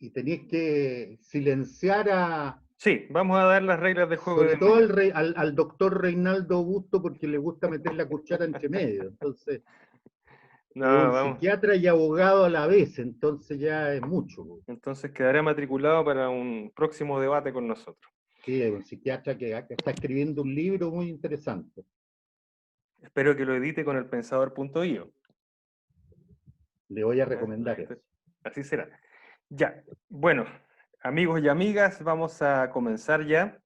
y tenéis que silenciar Sí, vamos a dar las reglas de juego sobre de todo inmediato. al doctor Reinaldo Augusto, porque le gusta meter la cuchara entre medio. Entonces, No, es un vamos. psiquiatra y abogado a la vez, entonces ya es mucho. Entonces quedará matriculado para un próximo debate con nosotros. Sí, es un psiquiatra que está escribiendo un libro muy interesante. Espero que lo edite con el pensador.io. Le voy a ¿Eh? recomendar eso. Así será. Ya, bueno, amigos y amigas, vamos a comenzar ya.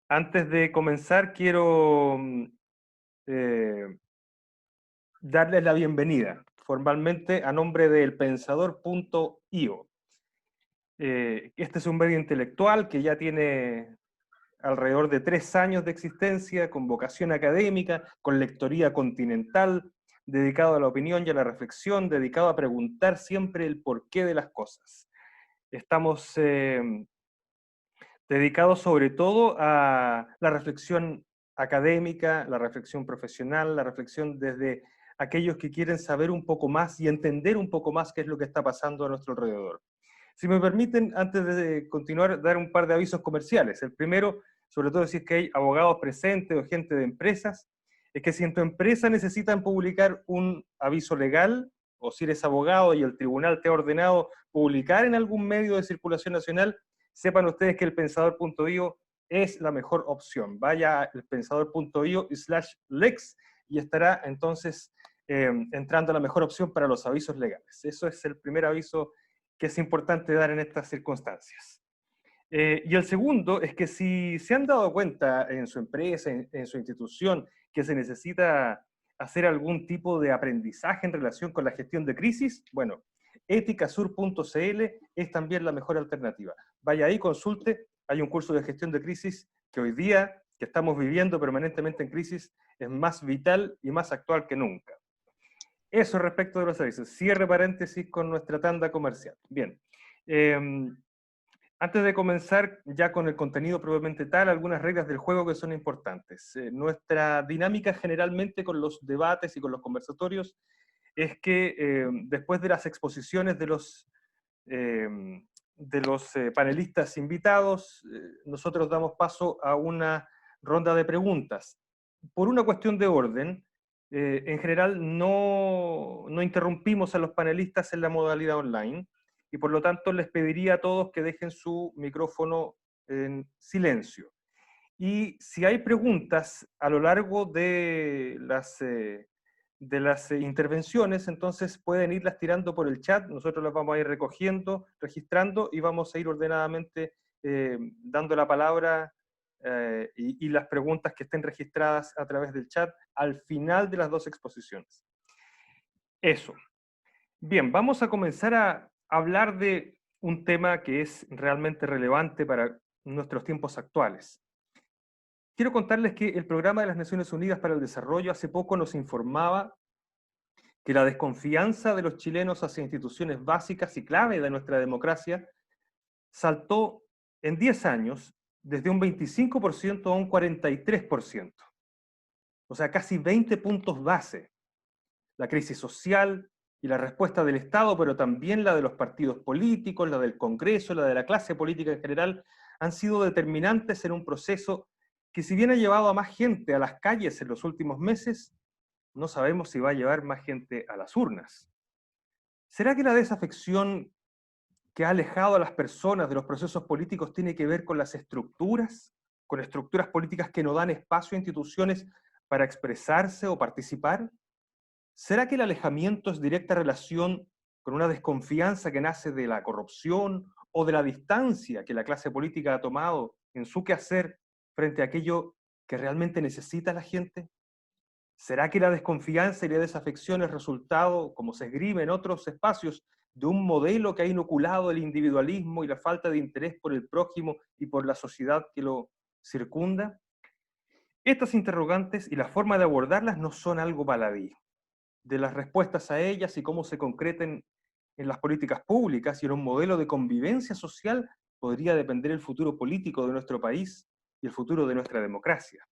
Antes de comenzar, quiero eh, darles la bienvenida formalmente a nombre del pensador.io. Este es un medio intelectual que ya tiene alrededor de 3 años de existencia, con vocación académica, con lectoría continental, dedicado a la opinión y a la reflexión, dedicado a preguntar siempre el porqué de las cosas. Estamos dedicados sobre todo a la reflexión académica, la reflexión profesional, la reflexión desde aquellos que quieren saber un poco más y entender un poco más qué es lo que está pasando a nuestro alrededor. Si me permiten, antes de continuar, dar un par de avisos comerciales. El primero, sobre todo si es que hay abogados presentes o gente de empresas, es que si en tu empresa necesitan publicar un aviso legal, o si eres abogado y el tribunal te ha ordenado publicar en algún medio de circulación nacional, sepan ustedes que el pensador.io es la mejor opción. Vaya a elpensador.io/lex y estará entonces entrando a la mejor opción para los avisos legales. Eso es el primer aviso que es importante dar en estas circunstancias. Y el segundo es que si se han dado cuenta en su empresa, en su institución, que se necesita hacer algún tipo de aprendizaje en relación con la gestión de crisis, bueno, eticasur.cl es también la mejor alternativa. Vaya ahí, consulte, hay un curso de gestión de crisis que hoy día, que estamos viviendo permanentemente en crisis, es más vital y más actual que nunca. Eso respecto de los servicios. Cierre paréntesis con nuestra tanda comercial. Bien. Antes de comenzar ya con el contenido probablemente tal, algunas reglas del juego que son importantes. Nuestra dinámica generalmente con los debates y con los conversatorios es que después de las exposiciones eh, de los panelistas invitados, nosotros damos paso a una ronda de preguntas. Por una cuestión de orden, en general no interrumpimos a los panelistas en la modalidad online y por lo tanto les pediría a todos que dejen su micrófono en silencio. Y si hay preguntas a lo largo de las intervenciones, entonces pueden irlas tirando por el chat, nosotros las vamos a ir recogiendo, registrando y vamos a ir ordenadamente dando la palabra y las preguntas que estén registradas a través del chat al final de las dos exposiciones. Eso. Bien, vamos a comenzar a hablar de un tema que es realmente relevante para nuestros tiempos actuales. Quiero contarles que el Programa de las Naciones Unidas para el Desarrollo hace poco nos informaba que la desconfianza de los chilenos hacia instituciones básicas y clave de nuestra democracia saltó en 10 años desde un 25% a un 43%. O sea, casi 20 puntos base. La crisis social y la respuesta del Estado, pero también la de los partidos políticos, la del Congreso, la de la clase política en general, han sido determinantes en un proceso que si bien ha llevado a más gente a las calles en los últimos meses, no sabemos si va a llevar más gente a las urnas. ¿Será que la desafección que ha alejado a las personas de los procesos políticos tiene que ver con las estructuras, con estructuras políticas que no dan espacio a instituciones para expresarse o participar? ¿Será que el alejamiento es directa relación con una desconfianza que nace de la corrupción o de la distancia que la clase política ha tomado en su quehacer frente a aquello que realmente necesita la gente? ¿Será que la desconfianza y la desafección es resultado, como se esgrime en otros espacios, de un modelo que ha inoculado el individualismo y la falta de interés por el prójimo y por la sociedad que lo circunda? Estas interrogantes y la forma de abordarlas no son algo baladí. De las respuestas a ellas y cómo se concreten en las políticas públicas y en un modelo de convivencia social podría depender el futuro político de nuestro país y el futuro de nuestra democracia.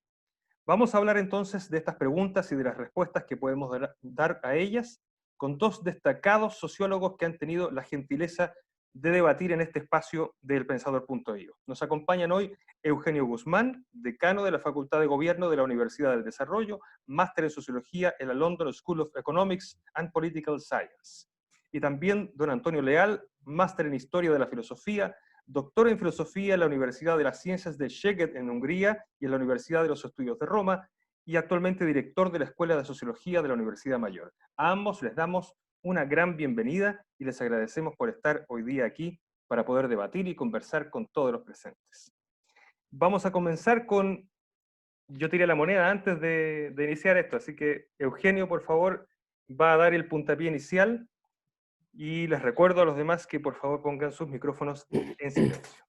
Vamos a hablar entonces de estas preguntas y de las respuestas que podemos dar a ellas con dos destacados sociólogos que han tenido la gentileza de debatir en este espacio del Pensador.io. Nos acompañan hoy Eugenio Guzmán, decano de la Facultad de Gobierno de la Universidad del Desarrollo, máster en Sociología en la London School of Economics and Political Science. Y también don Antonio Leal, máster en Historia de la Filosofía, doctor en Filosofía en la Universidad de las Ciencias de Szeged en Hungría y en la Universidad de los Estudios de Roma, y actualmente director de la Escuela de Sociología de la Universidad Mayor. A ambos les damos una gran bienvenida y les agradecemos por estar hoy día aquí para poder debatir y conversar con todos los presentes. Vamos a comenzar con, yo tiré la moneda antes de iniciar esto, así que Eugenio, por favor, va a dar el puntapié inicial y les recuerdo a los demás que por favor pongan sus micrófonos en silencio.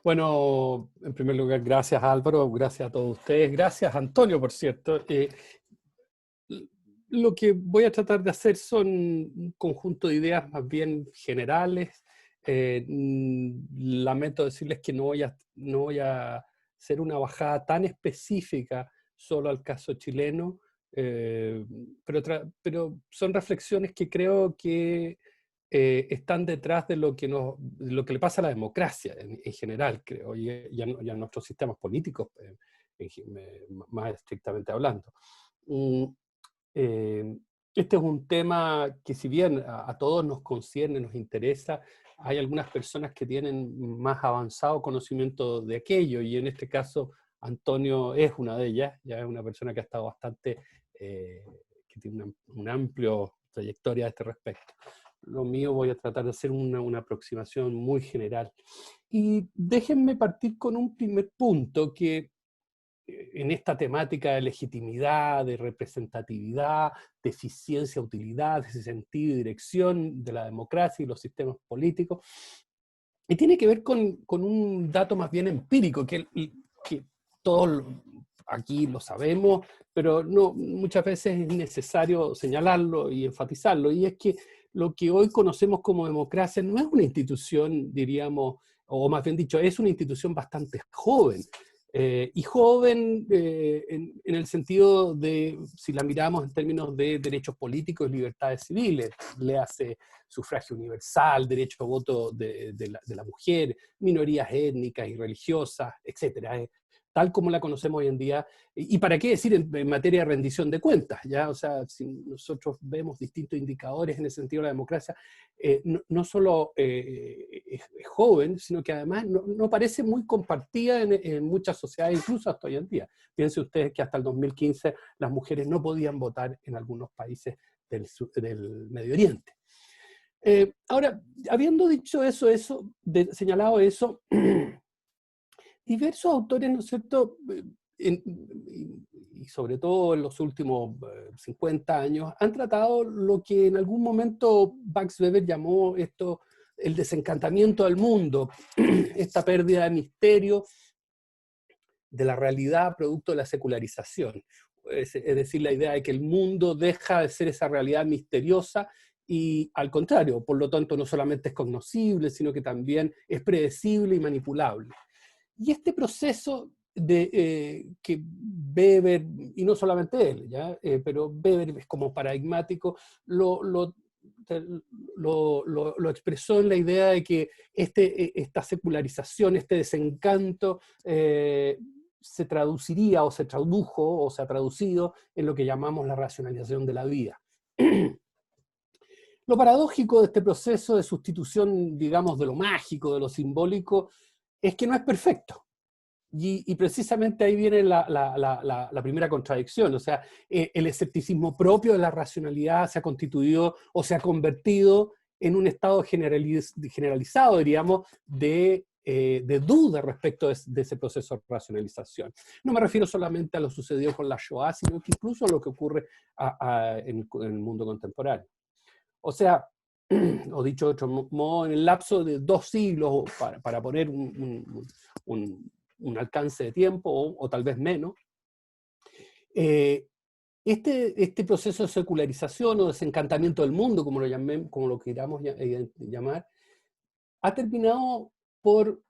Bueno, en primer lugar, gracias Álvaro, gracias a todos ustedes, gracias Antonio, por cierto. Lo que voy a tratar de hacer son un conjunto de ideas más bien generales. Lamento decirles que no voy a hacer una bajada tan específica solo al caso chileno, pero son reflexiones que creo que están detrás de lo que le pasa a la democracia en general, creo, y a nuestros sistemas políticos, más estrictamente hablando. Este es un tema que, si bien a todos nos concierne, nos interesa, hay algunas personas que tienen más avanzado conocimiento de aquello, y en este caso Antonio es una de ellas, ya es una persona que ha estado bastante, que tiene una amplia trayectoria a este respecto. Lo mío voy a tratar de hacer una aproximación muy general. Y déjenme partir con un primer punto que en esta temática de legitimidad, de representatividad, de eficiencia, utilidad, de sentido y dirección de la democracia y los sistemas políticos, y tiene que ver con un dato más bien empírico, que todos aquí lo sabemos, pero no, muchas veces es necesario señalarlo y enfatizarlo, y es que lo que hoy conocemos como democracia no es una institución, diríamos, o más bien dicho, es una institución bastante joven. Y joven en el sentido de, si la miramos en términos de derechos políticos y libertades civiles, le hace sufragio universal, derecho a voto de la mujer, minorías étnicas y religiosas, etc., tal como la conocemos hoy en día. ¿Y para qué decir en materia de rendición de cuentas? ¿Ya? O sea, si nosotros vemos distintos indicadores en el sentido de la democracia, no solo es joven, sino que además no parece muy compartida en muchas sociedades, incluso hasta hoy en día. Piensen ustedes que hasta el 2015 las mujeres no podían votar en algunos países del Medio Oriente. Ahora, habiendo dicho señalado eso, diversos autores, ¿no es cierto?, y sobre todo en los últimos 50 años, han tratado lo que en algún momento Max Weber llamó esto el desencantamiento del mundo, esta pérdida de misterio de la realidad producto de la secularización. Es decir, la idea de que el mundo deja de ser esa realidad misteriosa y, al contrario, por lo tanto, no solamente es cognoscible, sino que también es predecible y manipulable. Y este proceso que Weber, y no solamente él, ¿ya? Pero Weber es como paradigmático, lo expresó en la idea de que esta secularización, este desencanto, se traduciría, o se tradujo, o se ha traducido en lo que llamamos la racionalización de la vida. Lo paradójico de este proceso de sustitución, digamos, de lo mágico, de lo simbólico, es que no es perfecto. Y precisamente ahí viene la primera contradicción. O sea, el escepticismo propio de la racionalidad se ha constituido o se ha convertido en un estado generalizado, diríamos, de duda respecto de ese proceso de racionalización. No me refiero solamente a lo sucedido con la Shoah, sino que incluso a lo que ocurre en el mundo contemporáneo. O sea, o dicho de otro modo, en el lapso de 2 siglos, para poner un alcance de tiempo, o tal vez menos, este proceso de secularización o desencantamiento del mundo, como lo queramos llamar, ha terminado por,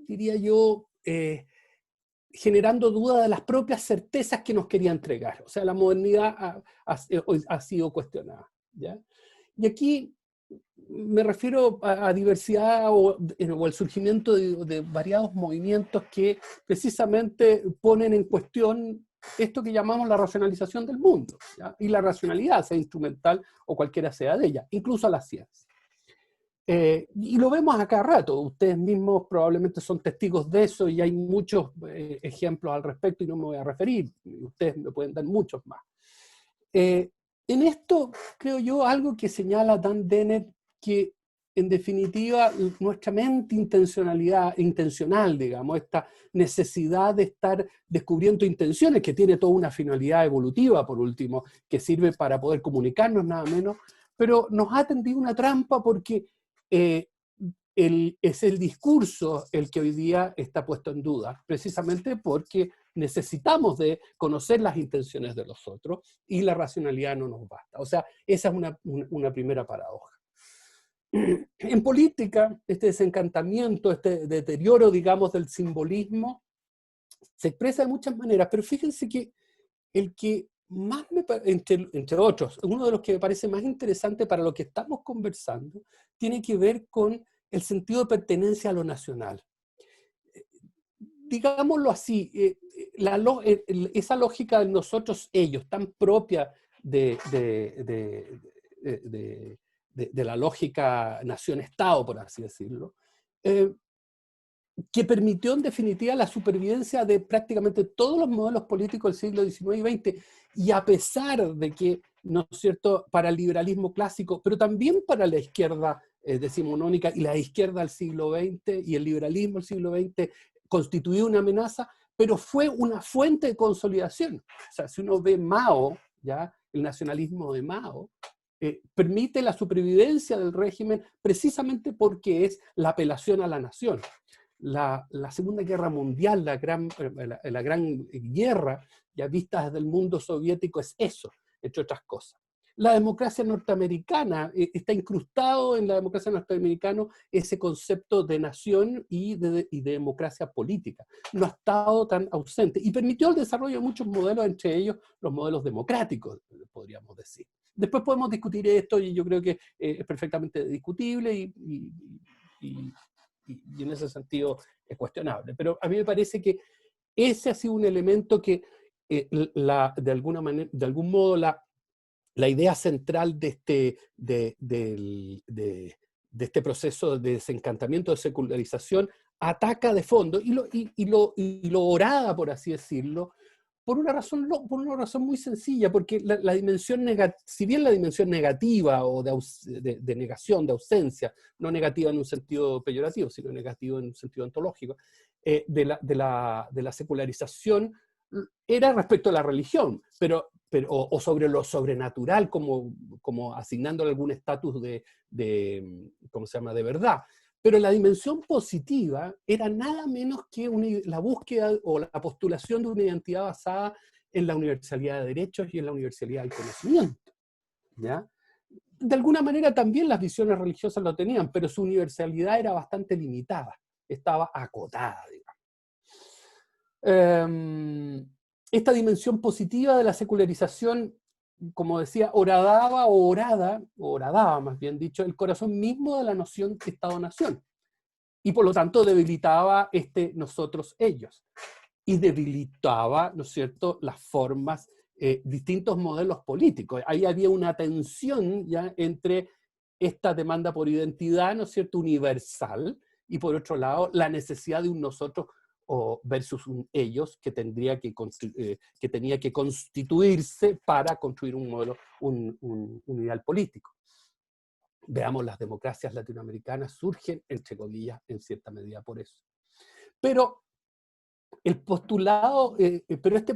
diría yo, generando duda de las propias certezas que nos quería entregar. O sea, la modernidad ha sido cuestionada, ¿ya? Y aquí me refiero a diversidad o al surgimiento de variados movimientos que precisamente ponen en cuestión esto que llamamos la racionalización del mundo, ¿ya? Y la racionalidad, sea instrumental o cualquiera sea de ella, incluso a la ciencia. Y lo vemos a cada rato, ustedes mismos probablemente son testigos de eso y hay muchos ejemplos al respecto y no me voy a referir, ustedes me pueden dar muchos más. En esto, creo yo, algo que señala Dan Dennett, que en definitiva nuestra mente intencional, digamos, esta necesidad de estar descubriendo intenciones, que tiene toda una finalidad evolutiva, por último, que sirve para poder comunicarnos nada menos, pero nos ha tendido una trampa porque es el discurso el que hoy día está puesto en duda, precisamente porque necesitamos de conocer las intenciones de los otros y la racionalidad no nos basta. O sea, esa es una primera paradoja. En política, este desencantamiento, este deterioro, digamos, del simbolismo, se expresa de muchas maneras, pero fíjense que el que más entre otros, uno de los que me parece más interesante para lo que estamos conversando, tiene que ver con el sentido de pertenencia a lo nacional. Digámoslo así, esa lógica de nosotros, ellos, tan propia de la lógica nación-estado, por así decirlo, que permitió en definitiva la supervivencia de prácticamente todos los modelos políticos del siglo XIX y XX, y a pesar de que, ¿no es cierto?, para el liberalismo clásico, pero también para la izquierda decimonónica y la izquierda del siglo XX y el liberalismo del siglo XX constituyó una amenaza, pero fue una fuente de consolidación. O sea, si uno ve Mao, ¿ya?, el nacionalismo de Mao, permite la supervivencia del régimen precisamente porque es la apelación a la nación. La Segunda Guerra Mundial, la gran guerra, ya vista desde el mundo soviético, es eso, entre otras cosas. La democracia norteamericana, está incrustado en la democracia norteamericana ese concepto de nación y de democracia política. No ha estado tan ausente y permitió el desarrollo de muchos modelos, entre ellos los modelos democráticos, podríamos decir. Después podemos discutir esto y yo creo que es perfectamente discutible y en ese sentido es cuestionable. Pero a mí me parece que ese ha sido un elemento que de algún modo la idea central de este proceso de desencantamiento, de secularización, ataca de fondo y lo orada, por así decirlo, por una razón muy sencilla, porque la dimensión si bien la dimensión negativa o de negación, de ausencia, no negativa en un sentido peyorativo, sino negativo en un sentido ontológico, de la secularización era respecto a la religión, o sobre lo sobrenatural, como asignándole algún estatus ¿cómo se llama?, de verdad. Pero la dimensión positiva era nada menos que la búsqueda o la postulación de una identidad basada en la universalidad de derechos y en la universalidad del conocimiento, ¿ya? De alguna manera también las visiones religiosas lo tenían, pero su universalidad era bastante limitada, estaba acotada, digamos. Esta dimensión positiva de la secularización, como decía, horadaba más bien dicho, el corazón mismo de la noción de Estado-Nación. Y por lo tanto debilitaba nosotros-ellos. Y debilitaba, ¿no es cierto?, las formas, distintos modelos políticos. Ahí había una tensión ya entre esta demanda por identidad, ¿no es cierto?, universal, y por otro lado, la necesidad de un nosotros versus un ellos que tenía que constituirse para construir un modelo, un ideal político. Veamos, las democracias latinoamericanas surgen, entre comillas, en cierta medida por eso. Pero el postulado, este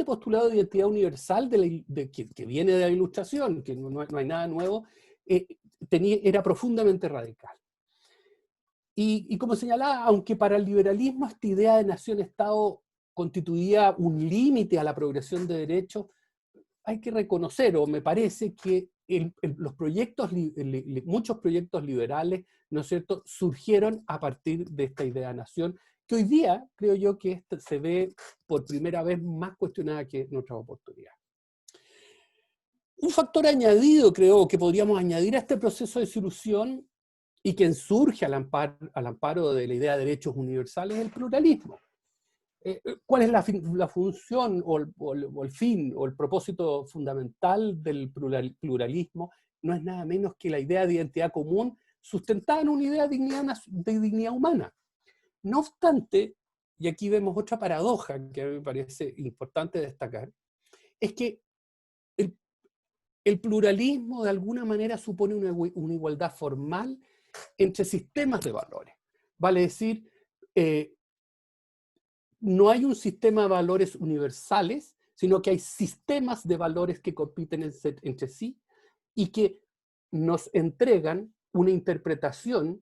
postulado de identidad universal que viene de la Ilustración, que no hay nada nuevo, era profundamente radical. Y como señalaba, aunque para el liberalismo esta idea de nación-estado constituía un límite a la progresión de derechos, hay que reconocer, o me parece que muchos proyectos liberales, ¿no es cierto?, surgieron a partir de esta idea de nación, que hoy día creo yo que se ve por primera vez más cuestionada que en otras oportunidades. Un factor añadido, creo, que podríamos añadir a este proceso de desilusión y que surge al amparo de la idea de derechos universales es el pluralismo. ¿Cuál es la función o el fin o el propósito fundamental del pluralismo? No es nada menos que la idea de identidad común sustentada en una idea de dignidad humana. No obstante, y aquí vemos otra paradoja que a mí me parece importante destacar, es que el pluralismo de alguna manera supone una igualdad formal entre sistemas de valores. Vale decir, no hay un sistema de valores universales, sino que hay sistemas de valores que compiten entre sí y que nos entregan una interpretación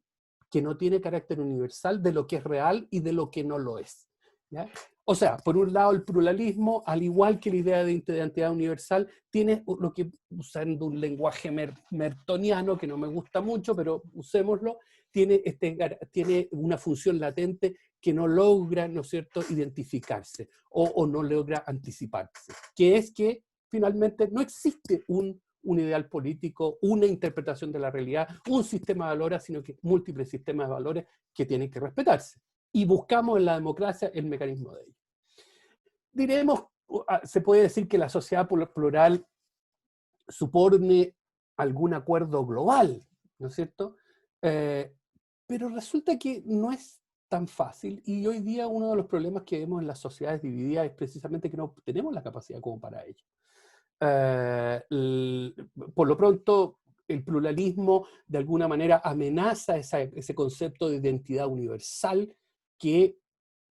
que no tiene carácter universal de lo que es real y de lo que no lo es, ¿ya? O sea, por un lado el pluralismo, al igual que la idea de identidad universal, tiene lo que, usando un lenguaje mertoniano, que no me gusta mucho, pero usémoslo, tiene una función latente que no logra, ¿no es cierto?, identificarse o no logra anticiparse, que es que finalmente no existe un ideal político, una interpretación de la realidad, un sistema de valores, sino que múltiples sistemas de valores que tienen que respetarse. Y buscamos en la democracia el mecanismo de ello. Diremos, se puede decir que la sociedad plural supone algún acuerdo global, ¿no es cierto? Pero resulta que no es tan fácil, y hoy día uno de los problemas que vemos en las sociedades divididas es precisamente que no tenemos la capacidad como para ello. Por lo pronto, el pluralismo de alguna manera amenaza ese concepto de identidad universal que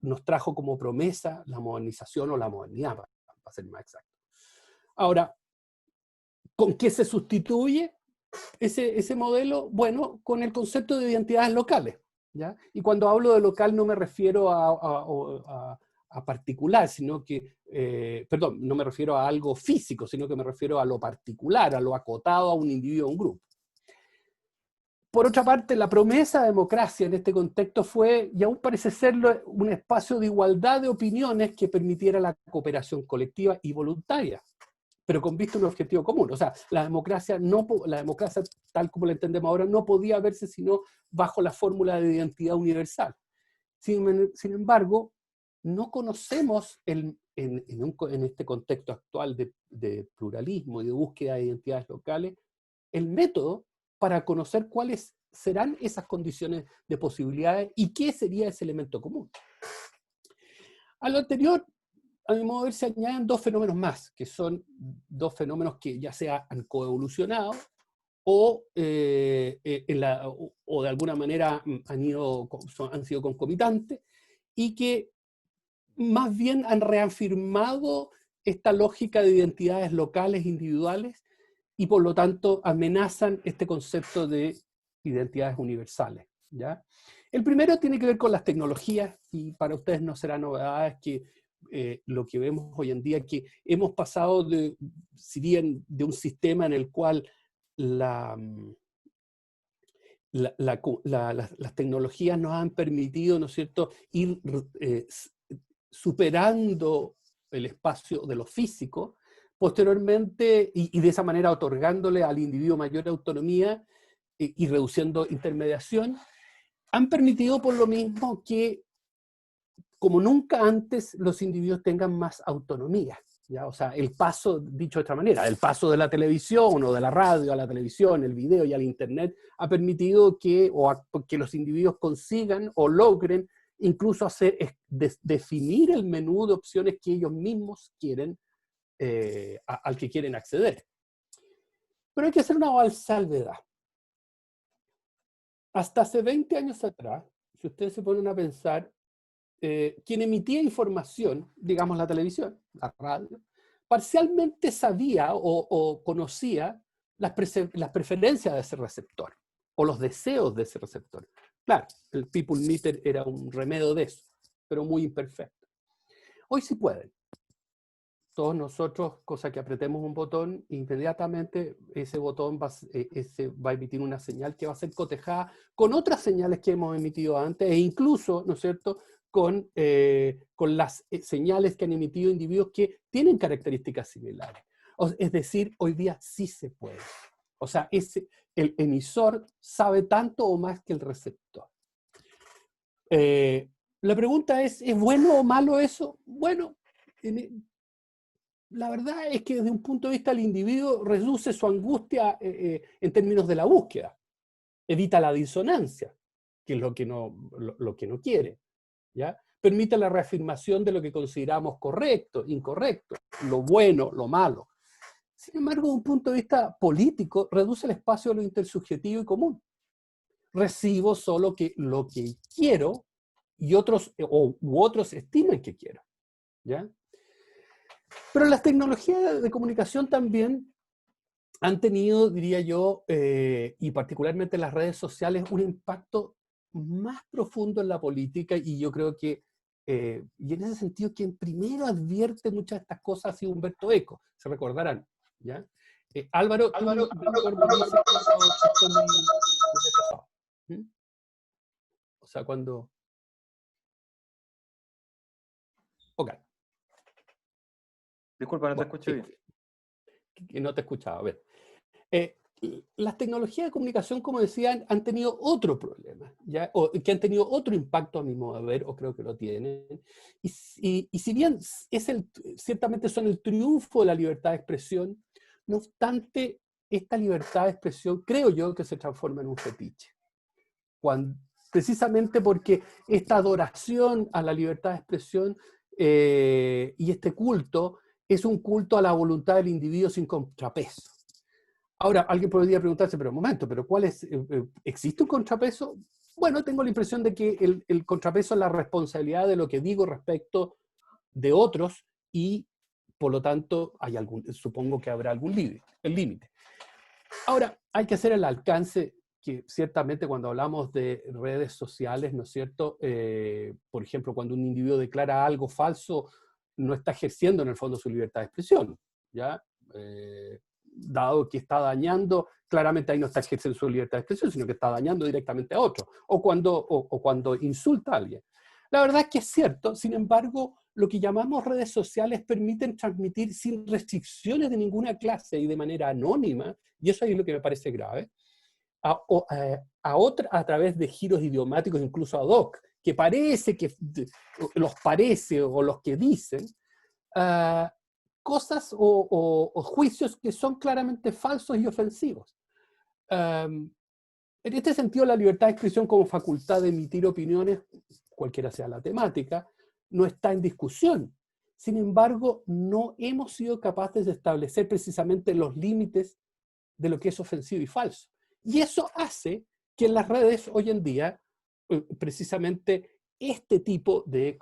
nos trajo como promesa la modernización o la modernidad, para ser más exacto. Ahora, ¿con qué se sustituye ese modelo? Bueno, con el concepto de identidades locales, ¿ya? Y cuando hablo de local no me refiero a particular, sino que, perdón, no me refiero a algo físico, sino que me refiero a lo particular, a lo acotado a un individuo o un grupo. Por otra parte, la promesa de democracia en este contexto fue, y aún parece serlo, un espacio de igualdad de opiniones que permitiera la cooperación colectiva y voluntaria, pero con vista a un objetivo común. O sea, la democracia tal como la entendemos ahora no podía verse sino bajo la fórmula de identidad universal. Sin embargo, no conocemos en este contexto actual de pluralismo y de búsqueda de identidades locales el método para conocer cuáles serán esas condiciones de posibilidades y qué sería ese elemento común. A lo anterior, a mi modo de ver, se añaden dos fenómenos más, que son dos fenómenos que ya se han coevolucionado o de alguna manera han sido concomitantes y que más bien han reafirmado esta lógica de identidades locales, individuales, y por lo tanto amenazan este concepto de identidades universales, ¿ya? El primero tiene que ver con las tecnologías, y para ustedes no será novedad que lo que vemos hoy en día es que hemos pasado si bien de un sistema en el cual las tecnologías nos han permitido, ¿no es cierto?, ir superando el espacio de lo físico, posteriormente, y de esa manera otorgándole al individuo mayor autonomía y reduciendo intermediación, han permitido por lo mismo que, como nunca antes, los individuos tengan más autonomía, ¿ya? O sea, el paso, dicho de otra manera, el paso de la televisión o de la radio a la televisión, el video y al internet, ha permitido que los individuos consigan o logren incluso definir el menú de opciones que ellos mismos quieren, al que quieren acceder. Pero hay que hacer una salvedad. Hasta hace 20 años atrás, si ustedes se ponen a pensar, quien emitía información, digamos la televisión, la radio, parcialmente sabía o conocía las preferencias de ese receptor o los deseos de ese receptor. Claro, el People Meter era un remedio de eso, pero muy imperfecto. Hoy sí pueden. Todos nosotros, cosa que apretemos un botón, inmediatamente ese botón va a emitir una señal que va a ser cotejada con otras señales que hemos emitido antes, e incluso, ¿no es cierto?, con las señales que han emitido individuos que tienen características similares. Es decir, hoy día sí se puede. O sea, el emisor sabe tanto o más que el receptor. La pregunta ¿es bueno o malo eso? Bueno, la verdad es que desde un punto de vista el individuo reduce su angustia en términos de la búsqueda. Evita la disonancia, que es lo que no quiere, ¿ya? Permite la reafirmación de lo que consideramos correcto, incorrecto, lo bueno, lo malo. Sin embargo, desde un punto de vista político, reduce el espacio de lo intersubjetivo y común. Recibo solo lo que quiero y otros estiman que quiero, ¿ya? Pero las tecnologías de comunicación también han tenido, diría yo, y particularmente las redes sociales, un impacto más profundo en la política, y yo creo que, y en ese sentido, quien primero advierte muchas de estas cosas ha sido Humberto Eco, se recordarán, ¿ya? Álvaro, tú me dices cuando estoy muy atrasado. ¿Mm? O sea, cuando... Ok. Disculpa, no te Bueno, escuché bien. que no te escuchaba. A ver. Las tecnologías de comunicación, como decían, han tenido otro problema, ¿ya? O que han tenido otro impacto a mi modo de ver, o creo que lo tienen. Y si bien ciertamente son el triunfo de la libertad de expresión, no obstante, esta libertad de expresión creo yo que se transforma en un fetiche. Precisamente porque esta adoración a la libertad de expresión y este culto es un culto a la voluntad del individuo sin contrapeso. Ahora, alguien podría preguntarse, pero un momento, ¿pero cuál es? ¿Existe un contrapeso? Bueno, tengo la impresión de que el contrapeso es la responsabilidad de lo que digo respecto de otros y, por lo tanto, supongo que habrá algún límite. Ahora, hay que hacer el alcance que ciertamente cuando hablamos de redes sociales, ¿no es cierto? Por ejemplo, cuando un individuo declara algo falso, no está ejerciendo en el fondo su libertad de expresión, ¿ya? Dado que está dañando, claramente ahí no está ejerciendo su libertad de expresión, sino que está dañando directamente a otro, o cuando insulta a alguien. La verdad es que es cierto, sin embargo, lo que llamamos redes sociales permiten transmitir sin restricciones de ninguna clase y de manera anónima, y eso es lo que me parece grave, a través de giros idiomáticos, incluso ad hoc, que parece que los parece o los que dicen, cosas o juicios que son claramente falsos y ofensivos. En este sentido, la libertad de expresión como facultad de emitir opiniones, cualquiera sea la temática, no está en discusión. Sin embargo, no hemos sido capaces de establecer precisamente los límites de lo que es ofensivo y falso. Y eso hace que en las redes hoy en día, precisamente este tipo de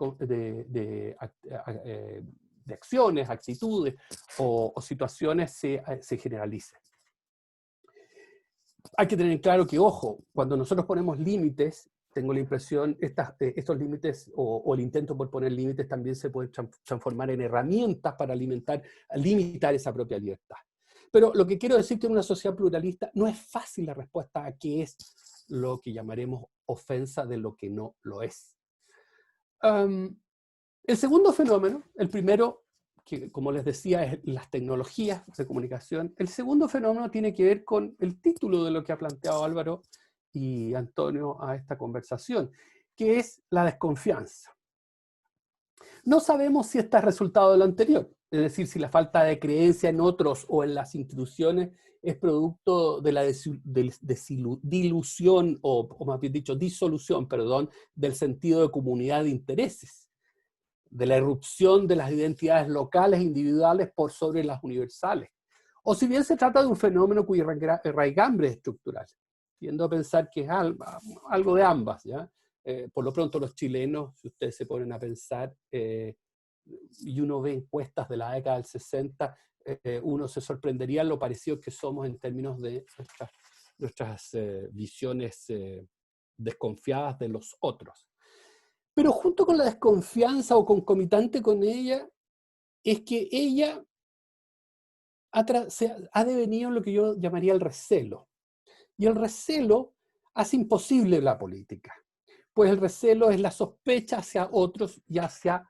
acciones, actitudes o situaciones se generalicen. Hay que tener claro que, ojo, cuando nosotros ponemos límites, tengo la impresión, estos límites o el intento por poner límites también se puede transformar en herramientas para limitar esa propia libertad. Pero lo que quiero decir que en una sociedad pluralista no es fácil la respuesta a qué es lo que llamaremos ofensa de lo que no lo es. El segundo fenómeno, el primero, que como les decía, es las tecnologías de comunicación. El segundo fenómeno tiene que ver con el título de lo que ha planteado Álvaro y Antonio a esta conversación, que es la desconfianza. No sabemos si este es resultado de lo anterior, es decir, si la falta de creencia en otros o en las instituciones es producto de la dilución, o más bien dicho, disolución, perdón, del sentido de comunidad de intereses, de la irrupción de las identidades locales e individuales por sobre las universales. O si bien se trata de un fenómeno cuya raigambre es estructural. Tiendo a pensar que es algo de ambas, ¿ya? Por lo pronto los chilenos, si ustedes se ponen a pensar, y uno ve encuestas de la década del 60, uno se sorprendería lo parecidos que somos en términos de nuestras visiones desconfiadas de los otros. Pero junto con la desconfianza o concomitante con ella, es que ella ha devenido en lo que yo llamaría el recelo. Y el recelo hace imposible la política, pues el recelo es la sospecha hacia otros y hacia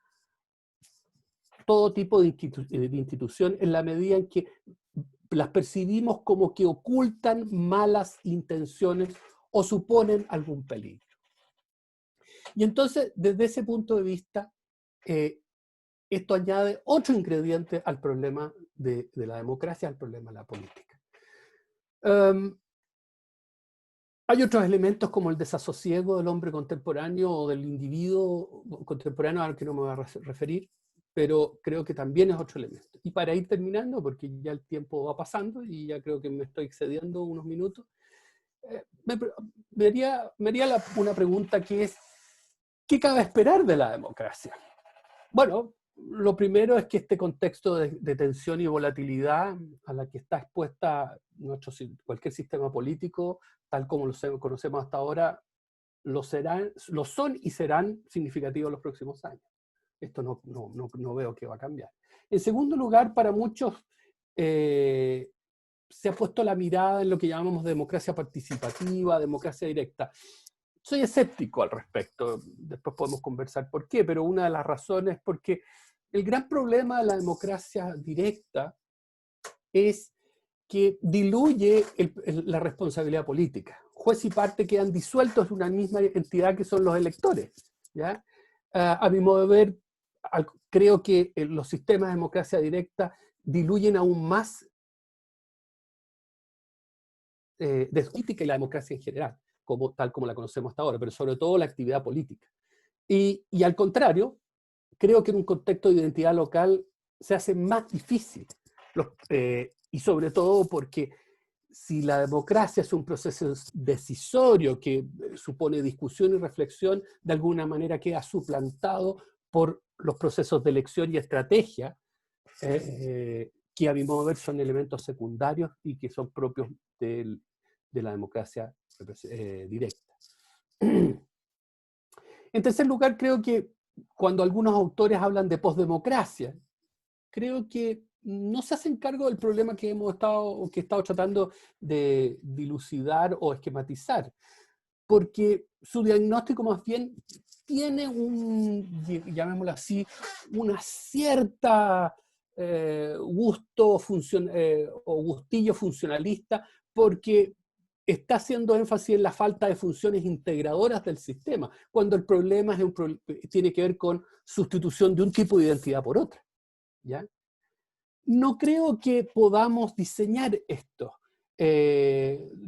todo tipo de institución en la medida en que las percibimos como que ocultan malas intenciones o suponen algún peligro. Y entonces, desde ese punto de vista, esto añade otro ingrediente al problema de la democracia, al problema de la política. Hay otros elementos como el desasosiego del hombre contemporáneo o del individuo contemporáneo al que no me voy a referir, pero creo que también es otro elemento. Y para ir terminando, porque ya el tiempo va pasando y ya creo que me estoy excediendo unos minutos, me haría una pregunta que es, ¿qué cabe esperar de la democracia? Bueno, lo primero es que este contexto de tensión y volatilidad a la que está expuesta cualquier sistema político, tal como lo conocemos hasta ahora, lo son y serán significativos los próximos años. Esto no veo que va a cambiar. En segundo lugar, para muchos se ha puesto la mirada en lo que llamamos democracia participativa, democracia directa. Soy escéptico al respecto, después podemos conversar por qué, pero una de las razones es porque el gran problema de la democracia directa es que diluye la responsabilidad política. Juez y parte quedan disueltos en una misma entidad que son los electores, ¿ya? A mi modo de ver, creo que los sistemas de democracia directa diluyen aún más de política y la democracia en general, tal como la conocemos hasta ahora, pero sobre todo la actividad política. Y al contrario, creo que en un contexto de identidad local se hace más difícil, y sobre todo porque si la democracia es un proceso decisorio que supone discusión y reflexión, de alguna manera queda suplantado por los procesos de elección y estrategia, que a mi modo de ver son elementos secundarios y que son propios de la democracia directa. En tercer lugar, creo que cuando algunos autores hablan de posdemocracia, creo que no se hacen cargo del problema que he estado tratando de dilucidar o esquematizar, porque su diagnóstico más bien tiene llamémoslo así, una cierta gusto o gustillo funcionalista, porque está haciendo énfasis en la falta de funciones integradoras del sistema, cuando el problema tiene que ver con sustitución de un tipo de identidad por otra, ¿ya? No creo que podamos diseñar esto. En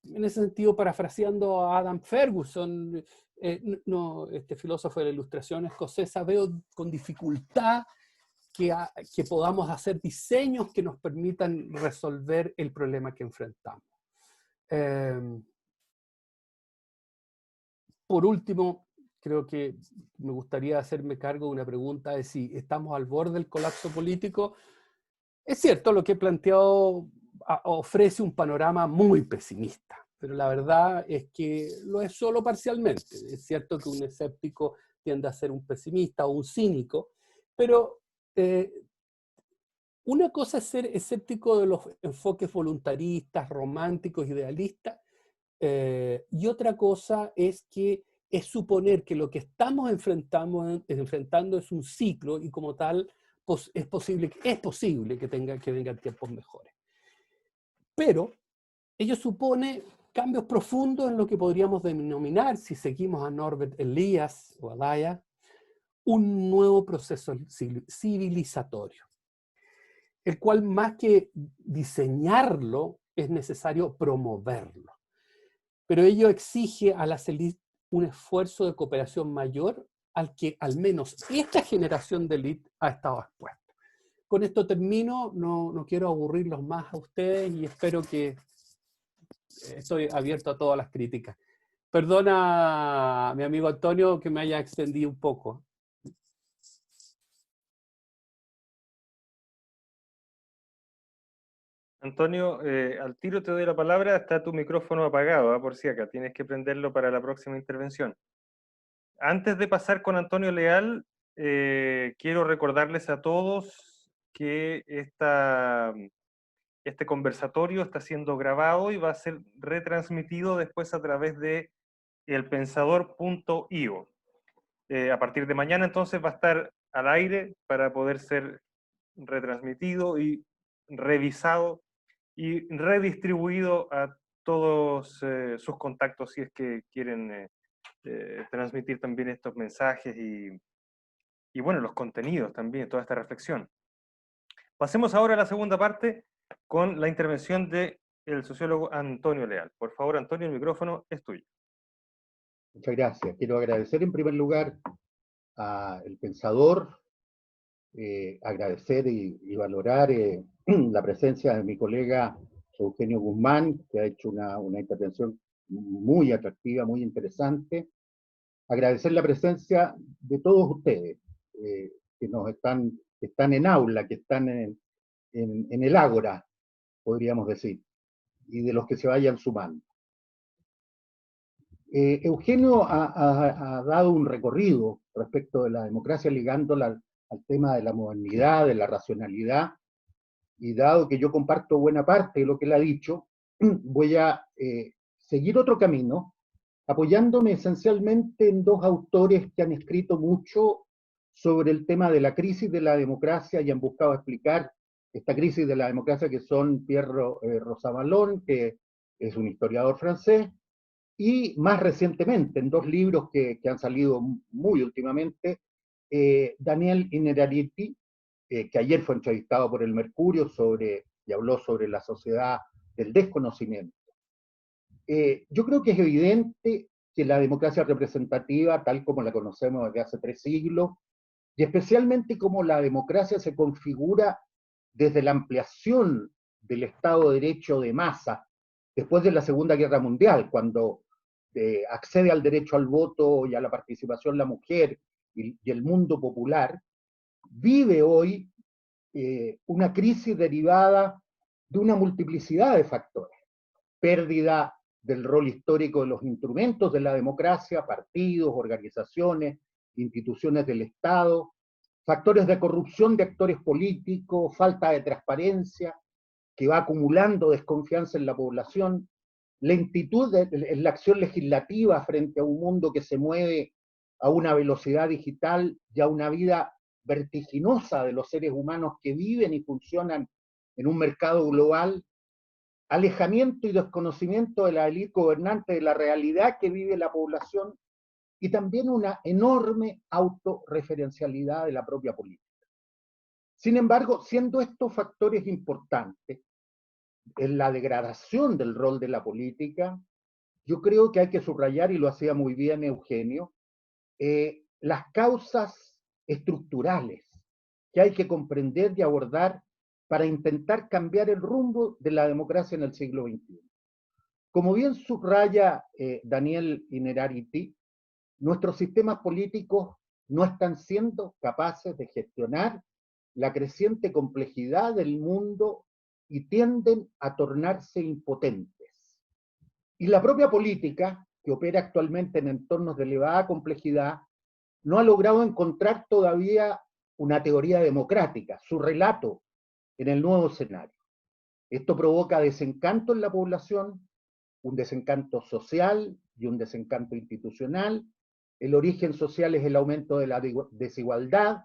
ese sentido, parafraseando a Adam Ferguson, este filósofo de la Ilustración escocesa, veo con dificultad que podamos hacer diseños que nos permitan resolver el problema que enfrentamos. Por último, creo que me gustaría hacerme cargo de una pregunta de si estamos al borde del colapso político. Es cierto, lo que he planteado ofrece un panorama muy pesimista, pero la verdad es que lo es solo parcialmente. Es cierto que un escéptico tiende a ser un pesimista o un cínico, pero una cosa es ser escéptico de los enfoques voluntaristas, románticos, idealistas, y otra cosa es suponer que lo que estamos enfrentando es un ciclo y como tal es posible que vengan tiempos mejores. Pero ello supone cambios profundos en lo que podríamos denominar, si seguimos a Norbert Elias o a Daya, un nuevo proceso civilizatorio, el cual más que diseñarlo es necesario promoverlo. Pero ello exige a las élites un esfuerzo de cooperación mayor al que al menos esta generación de élite ha estado expuesta. Con esto termino, no quiero aburrirlos más a ustedes y espero que estoy abierto a todas las críticas. Perdona, mi amigo Antonio, que me haya extendido un poco. Antonio, al tiro te doy la palabra, está tu micrófono apagado, por si acá, tienes que prenderlo para la próxima intervención. Antes de pasar con Antonio Leal, quiero recordarles a todos que este conversatorio está siendo grabado y va a ser retransmitido después a través de elpensador.io. A partir de mañana entonces va a estar al aire para poder ser retransmitido y revisado y redistribuido a todos sus contactos si es que quieren transmitir también estos mensajes y bueno, los contenidos también, toda esta reflexión. Pasemos ahora a la segunda parte con la intervención del sociólogo Antonio Leal. Por favor, Antonio, el micrófono es tuyo. Muchas gracias. Quiero agradecer en primer lugar al pensador, agradecer y valorar la presencia de mi colega Eugenio Guzmán, que ha hecho una intervención muy atractiva, muy interesante. Agradecer la presencia de todos ustedes que están en aula, que están en el ágora, podríamos decir, y de los que se vayan sumando. Eugenio ha dado un recorrido respecto de la democracia ligándola al tema de la modernidad, de la racionalidad, y dado que yo comparto buena parte de lo que él ha dicho, voy a seguir otro camino, apoyándome esencialmente en dos autores que han escrito mucho sobre el tema de la crisis de la democracia y han buscado explicar esta crisis de la democracia, que son Pierre Rosanvallon, que es un historiador francés, y más recientemente, en dos libros que han salido muy últimamente, Daniel Innerarity, que ayer fue entrevistado por el Mercurio y habló sobre la sociedad del desconocimiento. Yo creo que es evidente que la democracia representativa, tal como la conocemos desde hace 3 siglos, y especialmente como la democracia se configura desde la ampliación del Estado de Derecho de masa, después de la Segunda Guerra Mundial, cuando accede al derecho al voto y a la participación la mujer y el mundo popular, vive hoy una crisis derivada de una multiplicidad de factores. Pérdida del rol histórico de los instrumentos de la democracia, partidos, organizaciones, instituciones del Estado, factores de corrupción de actores políticos, falta de transparencia, que va acumulando desconfianza en la población, lentitud en la acción legislativa frente a un mundo que se mueve a una velocidad digital y a una vida vertiginosa de los seres humanos que viven y funcionan en un mercado global, alejamiento y desconocimiento de la élite gobernante de la realidad que vive la población y también una enorme autorreferencialidad de la propia política. Sin embargo, siendo estos factores importantes en la degradación del rol de la política, yo creo que hay que subrayar, y lo hacía muy bien Eugenio, las causas estructurales que hay que comprender y abordar para intentar cambiar el rumbo de la democracia en el siglo XXI. Como bien subraya Daniel Innerarity, nuestros sistemas políticos no están siendo capaces de gestionar la creciente complejidad del mundo y tienden a tornarse impotentes. Y la propia política, que opera actualmente en entornos de elevada complejidad, no ha logrado encontrar todavía una teoría democrática, su relato en el nuevo escenario. Esto provoca desencanto en la población, un desencanto social y un desencanto institucional. El origen social es el aumento de la desigualdad.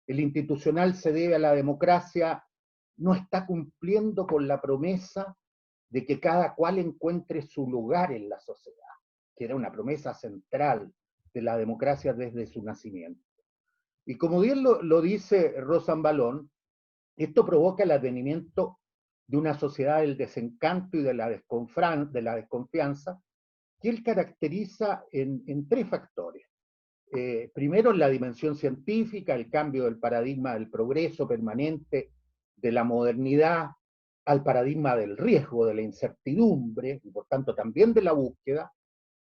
El institucional se debe a la democracia, no está cumpliendo con la promesa de que cada cual encuentre su lugar en la sociedad, que era una promesa central de la democracia desde su nacimiento. Y como bien lo dice Rosanvallon, esto provoca el advenimiento de una sociedad del desencanto y de la desconfianza, que él caracteriza en 3 factores. Primero, la dimensión científica, el cambio del paradigma del progreso permanente, de la modernidad, al paradigma del riesgo, de la incertidumbre, y por tanto también de la búsqueda.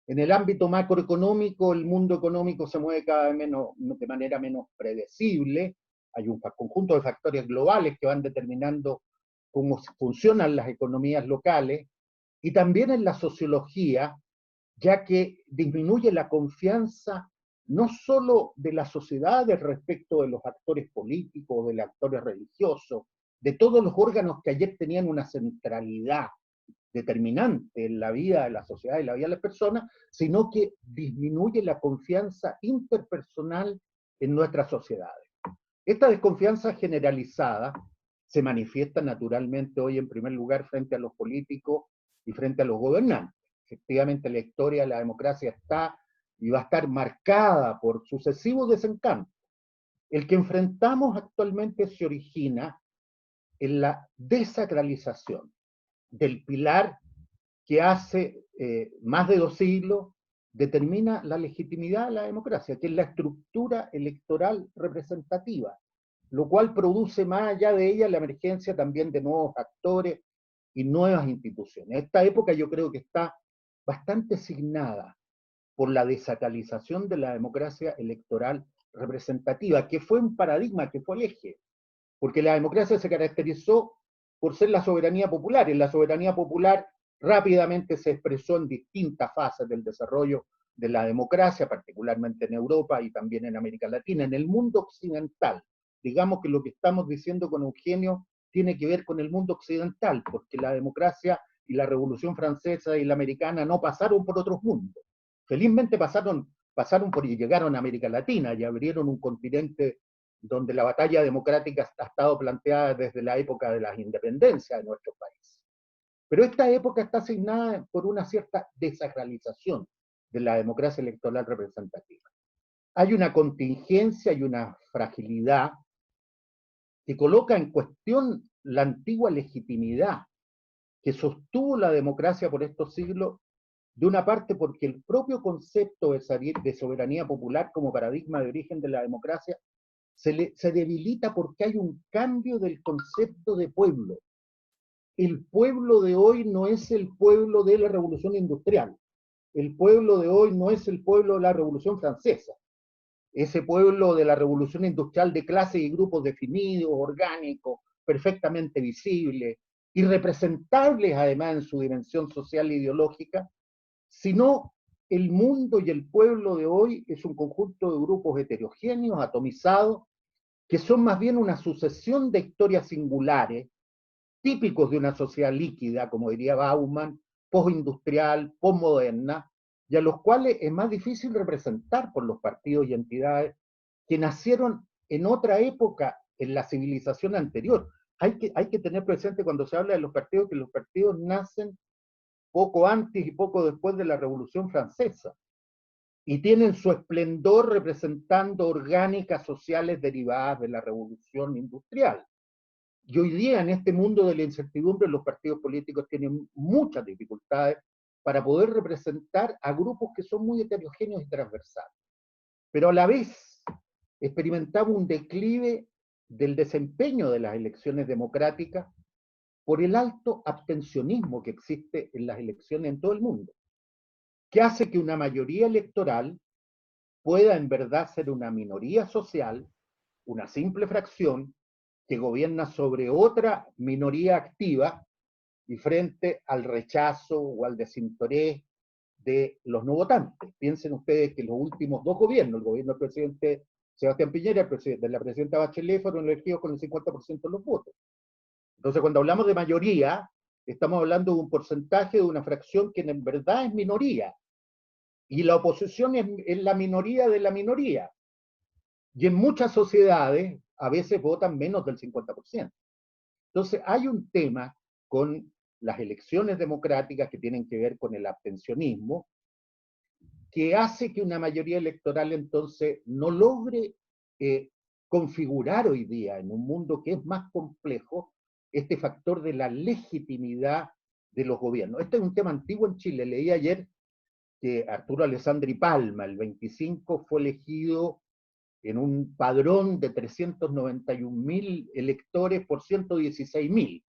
En el ámbito macroeconómico, el mundo económico se mueve cada vez de manera menos predecible. Hay un conjunto de factores globales que van determinando cómo funcionan las economías locales, y también en la sociología, ya que disminuye la confianza no solo de las sociedades respecto de los actores políticos, de los actores religiosos, de todos los órganos que ayer tenían una centralidad determinante en la vida de la sociedad y la vida de las personas, sino que disminuye la confianza interpersonal en nuestras sociedades. Esta desconfianza generalizada se manifiesta naturalmente hoy en primer lugar frente a los políticos y frente a los gobernantes. Efectivamente, la historia de la democracia está y va a estar marcada por sucesivos desencantos. El que enfrentamos actualmente se origina en la desacralización del pilar que hace más de 2 siglos determina la legitimidad de la democracia, que es la estructura electoral representativa, lo cual produce más allá de ella la emergencia también de nuevos actores y nuevas instituciones. Esta época yo creo que está bastante signada por la desacralización de la democracia electoral representativa, que fue un paradigma, que fue el eje, porque la democracia se caracterizó por ser la soberanía popular. En la soberanía popular rápidamente se expresó en distintas fases del desarrollo de la democracia, particularmente en Europa y también en América Latina. En el mundo occidental, digamos que lo que estamos diciendo con Eugenio tiene que ver con el mundo occidental, porque la democracia y la Revolución Francesa y la americana no pasaron por otros mundos. Felizmente pasaron por y llegaron a América Latina y abrieron un continente donde la batalla democrática ha estado planteada desde la época de las independencias de nuestro país. Pero esta época está asignada por una cierta desacralización de la democracia electoral representativa. Hay una contingencia y una fragilidad que coloca en cuestión la antigua legitimidad que sostuvo la democracia por estos siglos, de una parte porque el propio concepto de soberanía popular como paradigma de origen de la democracia se debilita porque hay un cambio del concepto de pueblo. El pueblo de hoy no es el pueblo de la Revolución Industrial. El pueblo de hoy no es el pueblo de la Revolución Francesa. Ese pueblo de la Revolución Industrial de clases y grupos definidos, orgánicos, perfectamente visibles y representables además en su dimensión social e ideológica, sino el mundo y el pueblo de hoy es un conjunto de grupos heterogéneos, atomizados, que son más bien una sucesión de historias singulares, típicos de una sociedad líquida, como diría Bauman, postindustrial, posmoderna, y a los cuales es más difícil representar por los partidos y entidades que nacieron en otra época, en la civilización anterior. Hay que tener presente cuando se habla de los partidos que los partidos nacen poco antes y poco después de la Revolución Francesa y tienen su esplendor representando orgánicas sociales derivadas de la revolución industrial. Y hoy día, en este mundo de la incertidumbre, los partidos políticos tienen muchas dificultades para poder representar a grupos que son muy heterogéneos y transversales. Pero a la vez experimentamos un declive del desempeño de las elecciones democráticas por el alto abstencionismo que existe en las elecciones en todo el mundo, que hace que una mayoría electoral pueda en verdad ser una minoría social, una simple fracción, que gobierna sobre otra minoría activa y frente al rechazo o al desinterés de los no votantes. Piensen ustedes que los últimos 2 gobiernos, el gobierno del presidente Sebastián Piñera y de la presidenta Bachelet, fueron elegidos con el 50% de los votos. Entonces, cuando hablamos de mayoría, estamos hablando de un porcentaje, de una fracción que en verdad es minoría. Y la oposición es la minoría de la minoría. Y en muchas sociedades a veces votan menos del 50%. Entonces hay un tema con las elecciones democráticas que tienen que ver con el abstencionismo, que hace que una mayoría electoral entonces no logre configurar hoy día, en un mundo que es más complejo, este factor de la legitimidad de los gobiernos. Este es un tema antiguo en Chile. Leí ayer que Arturo Alessandri Palma, el 25, fue elegido en un padrón de 391.000 electores por 116.000.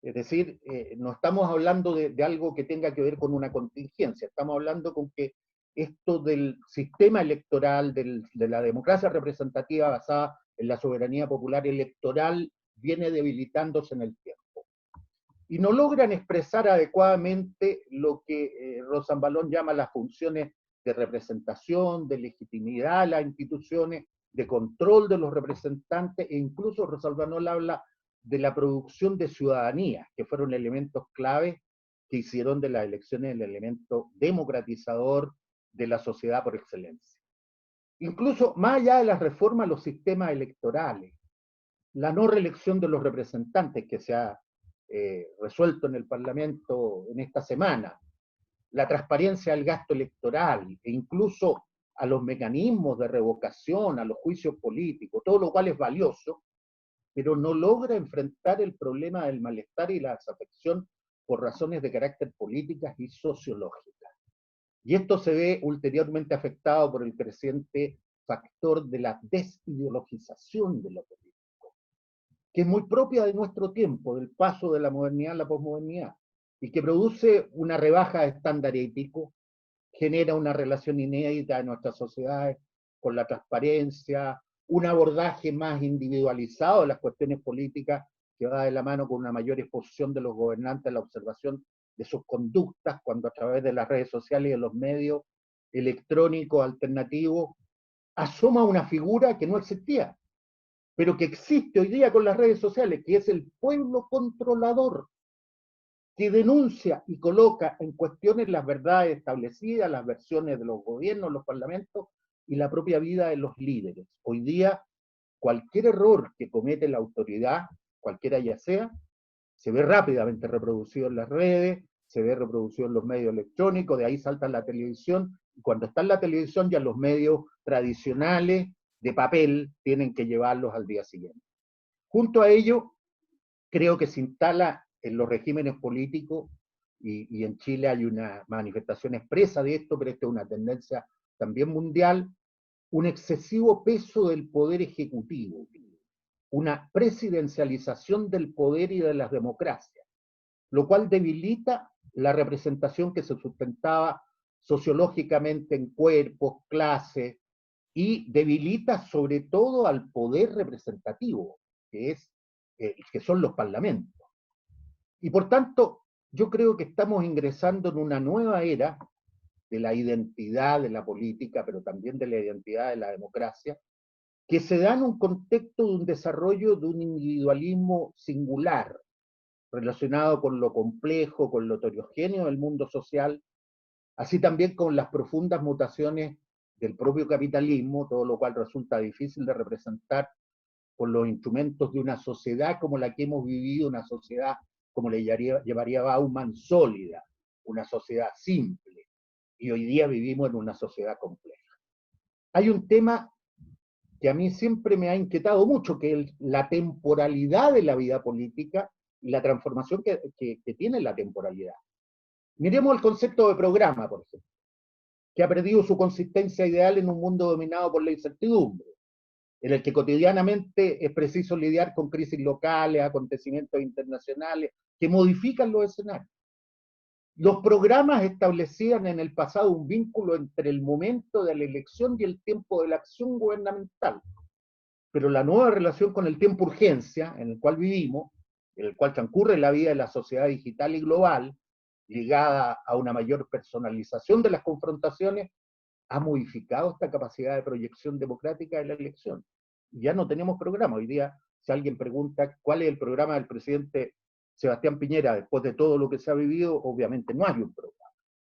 Es decir, no estamos hablando de algo que tenga que ver con una contingencia, estamos hablando con que esto del sistema electoral, de la democracia representativa basada en la soberanía popular electoral, viene debilitándose en el tiempo. Y no logran expresar adecuadamente lo que Rosanvallón llama las funciones de representación, de legitimidad a las instituciones, de control de los representantes, e incluso Rosanvallón habla de la producción de ciudadanía, que fueron elementos claves que hicieron de las elecciones el elemento democratizador de la sociedad por excelencia. Incluso más allá de las reformas a los sistemas electorales, la no reelección de los representantes que se ha resuelto en el Parlamento en esta semana, la transparencia del gasto electoral e incluso a los mecanismos de revocación, a los juicios políticos, todo lo cual es valioso, pero no logra enfrentar el problema del malestar y la desafección por razones de carácter políticas y sociológicas. Y esto se ve ulteriormente afectado por el creciente factor de la desideologización de lo político, que es muy propia de nuestro tiempo, del paso de la modernidad a la posmodernidad, y que produce una rebaja de estándar ético, genera una relación inédita de nuestras sociedades con la transparencia, un abordaje más individualizado de las cuestiones políticas que va de la mano con una mayor exposición de los gobernantes a la observación de sus conductas, cuando a través de las redes sociales y de los medios electrónicos alternativos asoma una figura que no existía, pero que existe hoy día con las redes sociales, que es el pueblo controlador, que denuncia y coloca en cuestiones las verdades establecidas, las versiones de los gobiernos, los parlamentos y la propia vida de los líderes. Hoy día, cualquier error que comete la autoridad, cualquiera ya sea, se ve rápidamente reproducido en las redes, se ve reproducido en los medios electrónicos, de ahí salta la televisión, y cuando está en la televisión ya los medios tradicionales de papel tienen que llevarlos al día siguiente. Junto a ello, creo que se instala en los regímenes políticos, y en Chile hay una manifestación expresa de esto, pero esta es una tendencia también mundial, un excesivo peso del poder ejecutivo, una presidencialización del poder y de las democracias, lo cual debilita la representación que se sustentaba sociológicamente en cuerpos, clases, y debilita sobre todo al poder representativo, que son los parlamentos. Y por tanto, yo creo que estamos ingresando en una nueva era de la identidad de la política, pero también de la identidad de la democracia, que se da en un contexto de un desarrollo de un individualismo singular, relacionado con lo complejo, con lo heterogéneo del mundo social, así también con las profundas mutaciones del propio capitalismo, todo lo cual resulta difícil de representar con los instrumentos de una sociedad como la que hemos vivido, una sociedad, como le llamaría Bauman, sólida, una sociedad simple, y hoy día vivimos en una sociedad compleja. Hay un tema que a mí siempre me ha inquietado mucho, que es la temporalidad de la vida política y la transformación que tiene la temporalidad. Miremos el concepto de programa, por ejemplo, que ha perdido su consistencia ideal en un mundo dominado por la incertidumbre, en el que cotidianamente es preciso lidiar con crisis locales, acontecimientos internacionales que modifican los escenarios. Los programas establecían en el pasado un vínculo entre el momento de la elección y el tiempo de la acción gubernamental, pero la nueva relación con el tiempo urgencia en el cual vivimos, en el cual transcurre la vida de la sociedad digital y global, ligada a una mayor personalización de las confrontaciones, ha modificado esta capacidad de proyección democrática de la elección. Ya no tenemos programa. Hoy día, si alguien pregunta cuál es el programa del presidente Sebastián Piñera después de todo lo que se ha vivido, obviamente no hay un programa.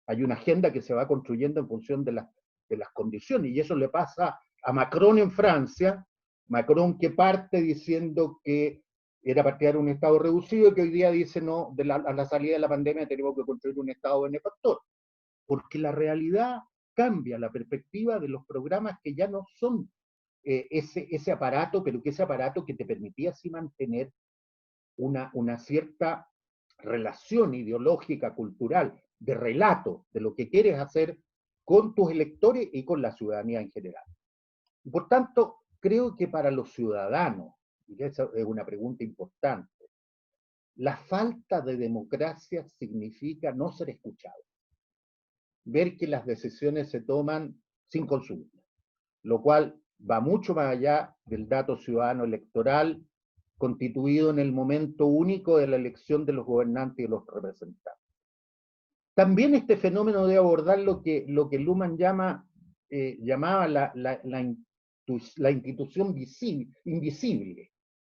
Hay una agenda que se va construyendo en función de las condiciones, y eso le pasa a Macron en Francia, Macron que parte diciendo que era partidario de un Estado reducido y que hoy día dice no, a la salida de la pandemia tenemos que construir un Estado benefactor, porque la realidad cambia la perspectiva de los programas que ya no son ese aparato, pero que ese aparato que te permitía así mantener una cierta relación ideológica, cultural, de relato de lo que quieres hacer con tus electores y con la ciudadanía en general. Y por tanto, creo que para los ciudadanos, y esa es una pregunta importante, la falta de democracia significa no ser escuchado, ver que las decisiones se toman sin consulta, lo cual va mucho más allá del dato ciudadano electoral constituido en el momento único de la elección de los gobernantes y los representantes. También este fenómeno de abordar lo que Luhmann llamaba la institución invisible,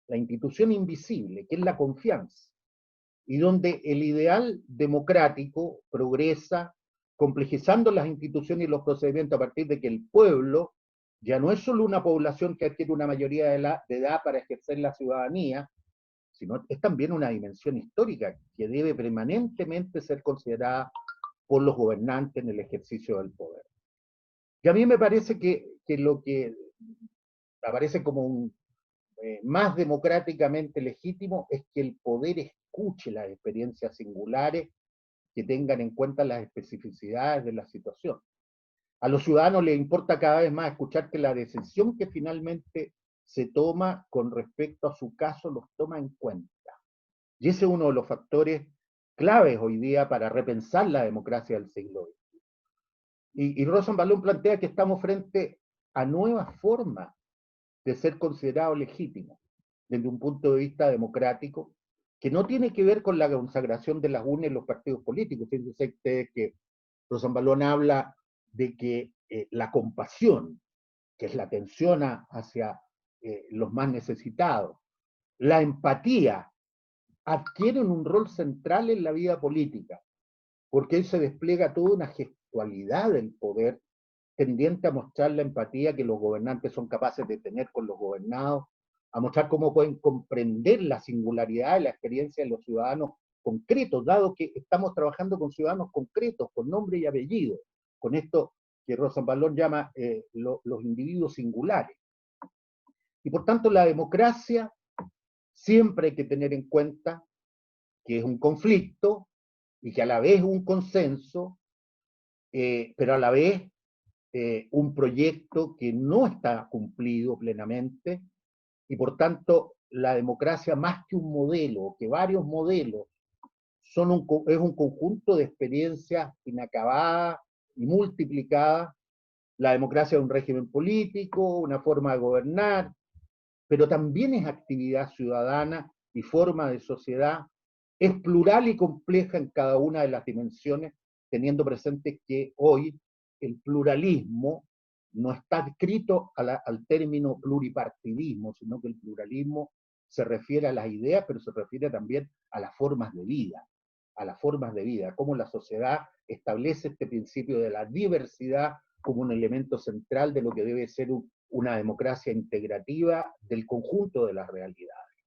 la institución invisible, que es la confianza, y donde el ideal democrático progresa complejizando las instituciones y los procedimientos a partir de que el pueblo ya no es solo una población que adquiere una mayoría de edad para ejercer la ciudadanía, sino es también una dimensión histórica que debe permanentemente ser considerada por los gobernantes en el ejercicio del poder. Y a mí me parece que lo que aparece como más democráticamente legítimo es que el poder escuche las experiencias singulares que tengan en cuenta las especificidades de la situación. A los ciudadanos les importa cada vez más escuchar que la decisión que finalmente se toma con respecto a su caso los toma en cuenta. Y ese es uno de los factores claves hoy día para repensar la democracia del siglo XX. Y Rosenblatt plantea que estamos frente a nuevas formas de ser considerado legítimo desde un punto de vista democrático, que no tiene que ver con la consagración de las urnas en los partidos políticos. Fíjense ustedes que Rosenblatt habla de que la compasión, que es la atención hacia los más necesitados, la empatía, adquieren un rol central en la vida política, porque ahí se despliega toda una gestualidad del poder tendiente a mostrar la empatía que los gobernantes son capaces de tener con los gobernados, a mostrar cómo pueden comprender la singularidad y la experiencia de los ciudadanos concretos, dado que estamos trabajando con ciudadanos concretos, con nombre y apellido, con esto que Rosenblatt llama los individuos singulares. Y por tanto la democracia siempre hay que tener en cuenta que es un conflicto y que a la vez es un consenso, pero a la vez un proyecto que no está cumplido plenamente, y por tanto la democracia, más que un modelo, que varios modelos, es un conjunto de experiencias inacabadas y multiplicadas. La democracia es un régimen político, una forma de gobernar, pero también es actividad ciudadana y forma de sociedad. Es plural y compleja en cada una de las dimensiones, teniendo presente que hoy el pluralismo no está adscrito al término pluripartidismo, sino que el pluralismo se refiere a las ideas, pero se refiere también a las formas de vida, cómo la sociedad establece este principio de la diversidad como un elemento central de lo que debe ser una democracia integrativa del conjunto de las realidades.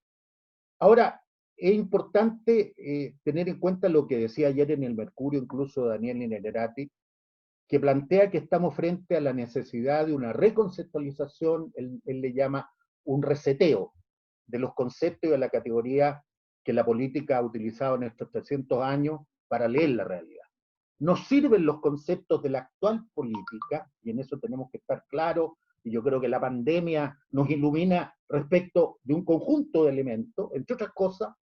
Ahora, es importante tener en cuenta lo que decía ayer en el Mercurio, incluso Daniel Innerarity, que plantea que estamos frente a la necesidad de una reconceptualización, él le llama un reseteo de los conceptos y de la categoría que la política ha utilizado en estos 300 años para leer la realidad. Nos sirven los conceptos de la actual política, y en eso tenemos que estar claros, y yo creo que la pandemia nos ilumina respecto de un conjunto de elementos, entre otras cosas,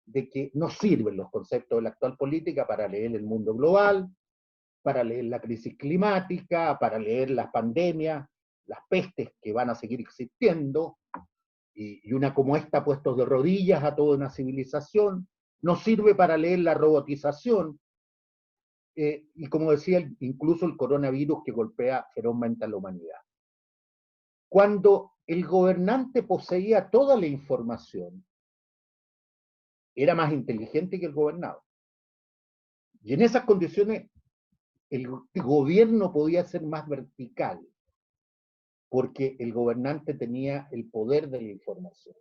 de que nos sirven los conceptos de la actual política para leer el mundo global, para leer la crisis climática, para leer las pandemias, las pestes que van a seguir existiendo, y una como esta puestos de rodillas a toda una civilización, nos sirve para leer la robotización, y como decía, incluso el coronavirus que golpea ferozmente a la humanidad. Cuando el gobernante poseía toda la información, era más inteligente que el gobernado. Y en esas condiciones, el gobierno podía ser más vertical, porque el gobernante tenía el poder de la información,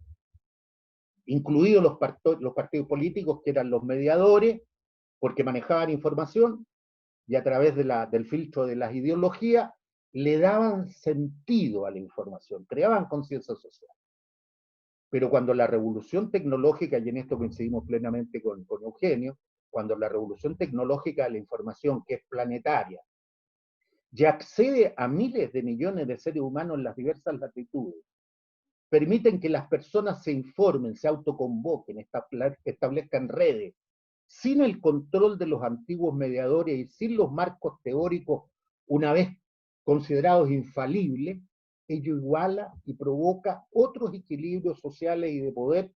incluidos los partidos políticos, que eran los mediadores, porque manejaban información, y a través del filtro de las ideologías, le daban sentido a la información, creaban conciencia social. Pero cuando la revolución tecnológica, y en esto coincidimos plenamente con Eugenio, cuando la revolución tecnológica de la información, que es planetaria, y accede a miles de millones de seres humanos en las diversas latitudes, permiten que las personas se informen, se autoconvoquen, establezcan redes, sin el control de los antiguos mediadores y sin los marcos teóricos, una vez considerados infalibles, ello iguala y provoca otros equilibrios sociales y de poder,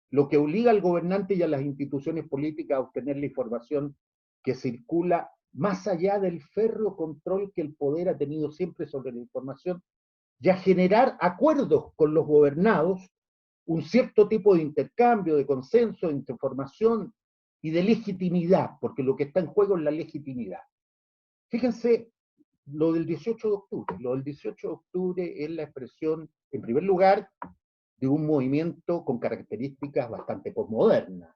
lo que obliga al gobernante y a las instituciones políticas a obtener la información que circula más allá del férreo control que el poder ha tenido siempre sobre la información, y a generar acuerdos con los gobernados, un cierto tipo de intercambio, de consenso, de información y de legitimidad, porque lo que está en juego es la legitimidad. Fíjense lo del 18 de octubre. Lo del 18 de octubre es la expresión, en primer lugar, de un movimiento con características bastante posmodernas.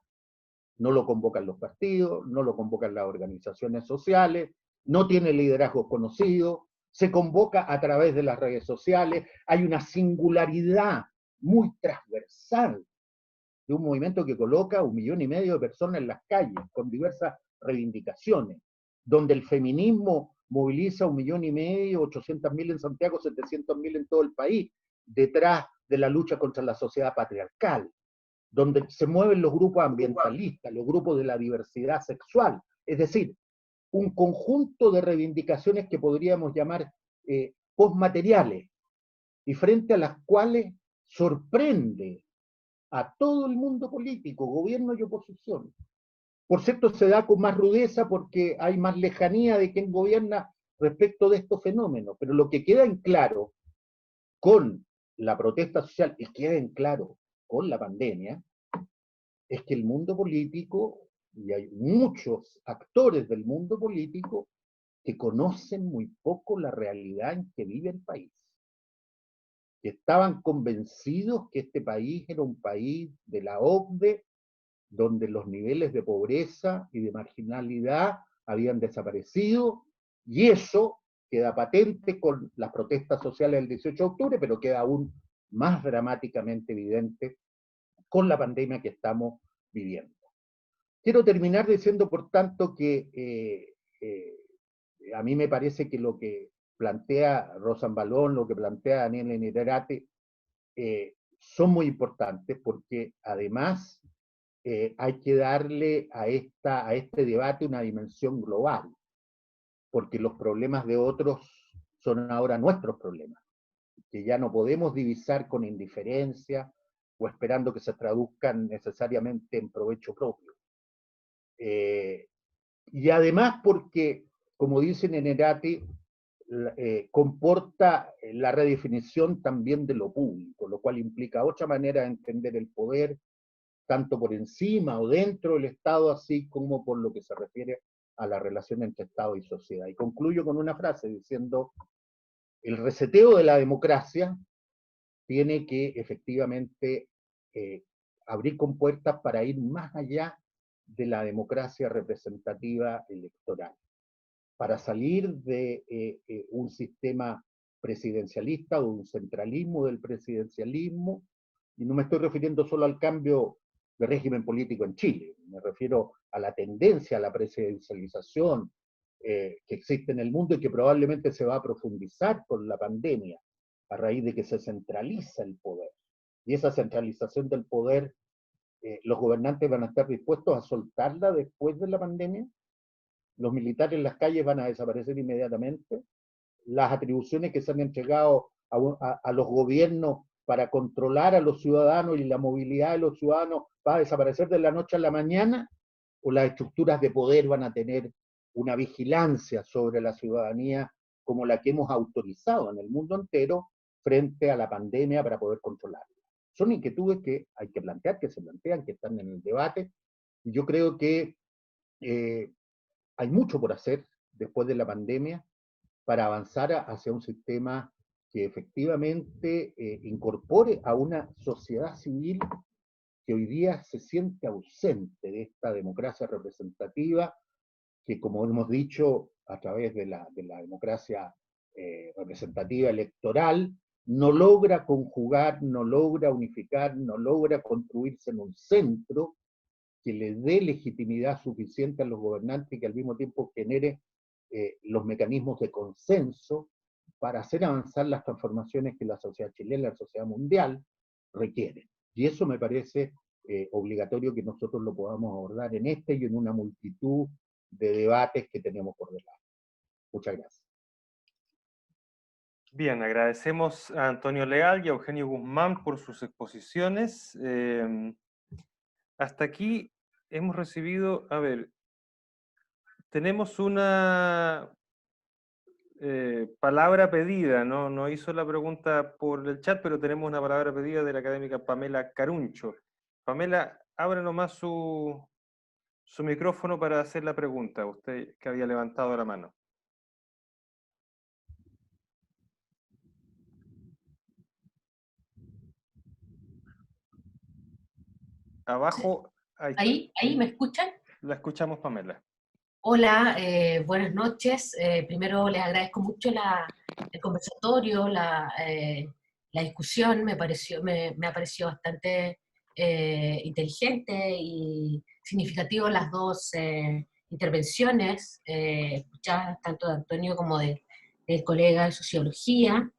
No lo convocan los partidos, no lo convocan las organizaciones sociales, no tiene liderazgos conocidos, se convoca a través de las redes sociales, hay una singularidad muy transversal de un movimiento que coloca 1,5 millones de personas en las calles con diversas reivindicaciones, donde el feminismo moviliza 1,5 millones, 800.000 en Santiago, 700.000 en todo el país, detrás de la lucha contra la sociedad patriarcal, donde se mueven los grupos ambientalistas, los grupos de la diversidad sexual, es decir, un conjunto de reivindicaciones que podríamos llamar postmateriales, y frente a las cuales sorprende a todo el mundo político, gobierno y oposición. Por cierto, se da con más rudeza porque hay más lejanía de quien gobierna respecto de estos fenómenos, pero lo que queda en claro con la protesta social y queda en claro con la pandemia es que el mundo político, y hay muchos actores del mundo político que conocen muy poco la realidad en que vive el país, que estaban convencidos que este país era un país de la OCDE, donde los niveles de pobreza y de marginalidad habían desaparecido, y eso queda patente con las protestas sociales del 18 de octubre, pero queda aún más dramáticamente evidente con la pandemia que estamos viviendo. Quiero terminar diciendo, por tanto, que a mí me parece que lo que plantea Rosanvallón, lo que plantea Daniel Innerarity, son muy importantes porque además hay que darle a este debate una dimensión global, porque los problemas de otros son ahora nuestros problemas, que ya no podemos divisar con indiferencia o esperando que se traduzcan necesariamente en provecho propio. Y además porque, como dicen en Innerarity, comporta la redefinición también de lo público, lo cual implica otra manera de entender el poder, tanto por encima o dentro del Estado, así como por lo que se refiere a la relación entre Estado y sociedad. Y concluyo con una frase diciendo, el reseteo de la democracia tiene que efectivamente abrir compuertas para ir más allá de la democracia representativa electoral, para salir de un sistema presidencialista o un centralismo del presidencialismo, y no me estoy refiriendo solo al cambio de régimen político en Chile, me refiero a la tendencia a la presidencialización que existe en el mundo y que probablemente se va a profundizar con la pandemia, a raíz de que se centraliza el poder. Y esa centralización del poder, los gobernantes van a estar dispuestos a soltarla después de la pandemia. Los militares en las calles van a desaparecer inmediatamente, las atribuciones que se han entregado a los gobiernos para controlar a los ciudadanos y la movilidad de los ciudadanos va a desaparecer de la noche a la mañana, o las estructuras de poder van a tener una vigilancia sobre la ciudadanía como la que hemos autorizado en el mundo entero frente a la pandemia para poder controlarla. Son inquietudes que hay que plantear, que se plantean, que están en el debate, y yo creo que hay mucho por hacer después de la pandemia para avanzar hacia un sistema que efectivamente incorpore a una sociedad civil que hoy día se siente ausente de esta democracia representativa, que como hemos dicho, a través de la democracia representativa electoral, no logra conjugar, no logra unificar, no logra construirse en un centro que le dé legitimidad suficiente a los gobernantes y que al mismo tiempo genere los mecanismos de consenso para hacer avanzar las transformaciones que la sociedad chilena, la sociedad mundial requieren. Y eso me parece obligatorio que nosotros lo podamos abordar en este y en una multitud de debates que tenemos por delante. Muchas gracias. Bien, agradecemos a Antonio Leal y a Eugenio Guzmán por sus exposiciones. Hasta aquí hemos recibido, a ver, tenemos una palabra pedida, no hizo la pregunta por el chat, pero tenemos una palabra pedida de la académica Pamela Caruncho. Pamela, abre nomás su micrófono para hacer la pregunta, usted que había levantado la mano. Abajo, ahí está. ¿Ahí me escuchan? La escuchamos, Pamela. Hola, buenas noches. Primero les agradezco mucho el conversatorio, la discusión, me ha parecido bastante inteligente y significativo las dos intervenciones, escuchadas tanto de Antonio como del colega de Sociología.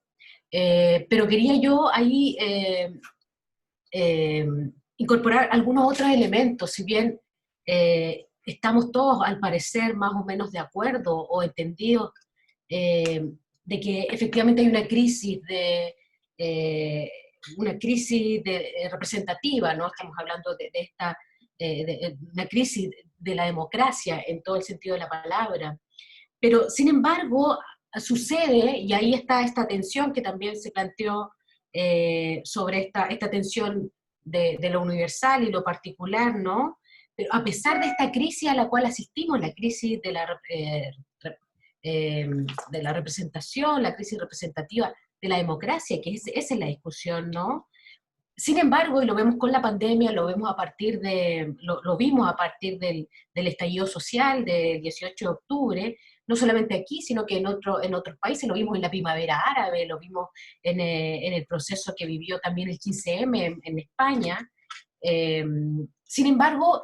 Pero quería yo ahí eh, incorporar algunos otros elementos, si bien estamos todos al parecer más o menos de acuerdo o entendidos de que efectivamente hay una crisis representativa, ¿no? Estamos hablando de una crisis de la democracia en todo el sentido de la palabra. Pero, sin embargo, sucede, y ahí está esta tensión que también se planteó sobre esta tensión de lo universal y lo particular, ¿no? Pero a pesar de esta crisis a la cual asistimos, la crisis de la representación, la crisis representativa de la democracia, que esa es la discusión, ¿no? Sin embargo, y lo vemos con la pandemia, lo vimos a partir del estallido social del 18 de octubre, no solamente aquí, sino que en otros países, lo vimos en la primavera árabe, lo vimos en el proceso que vivió también el 15M en España. Sin embargo,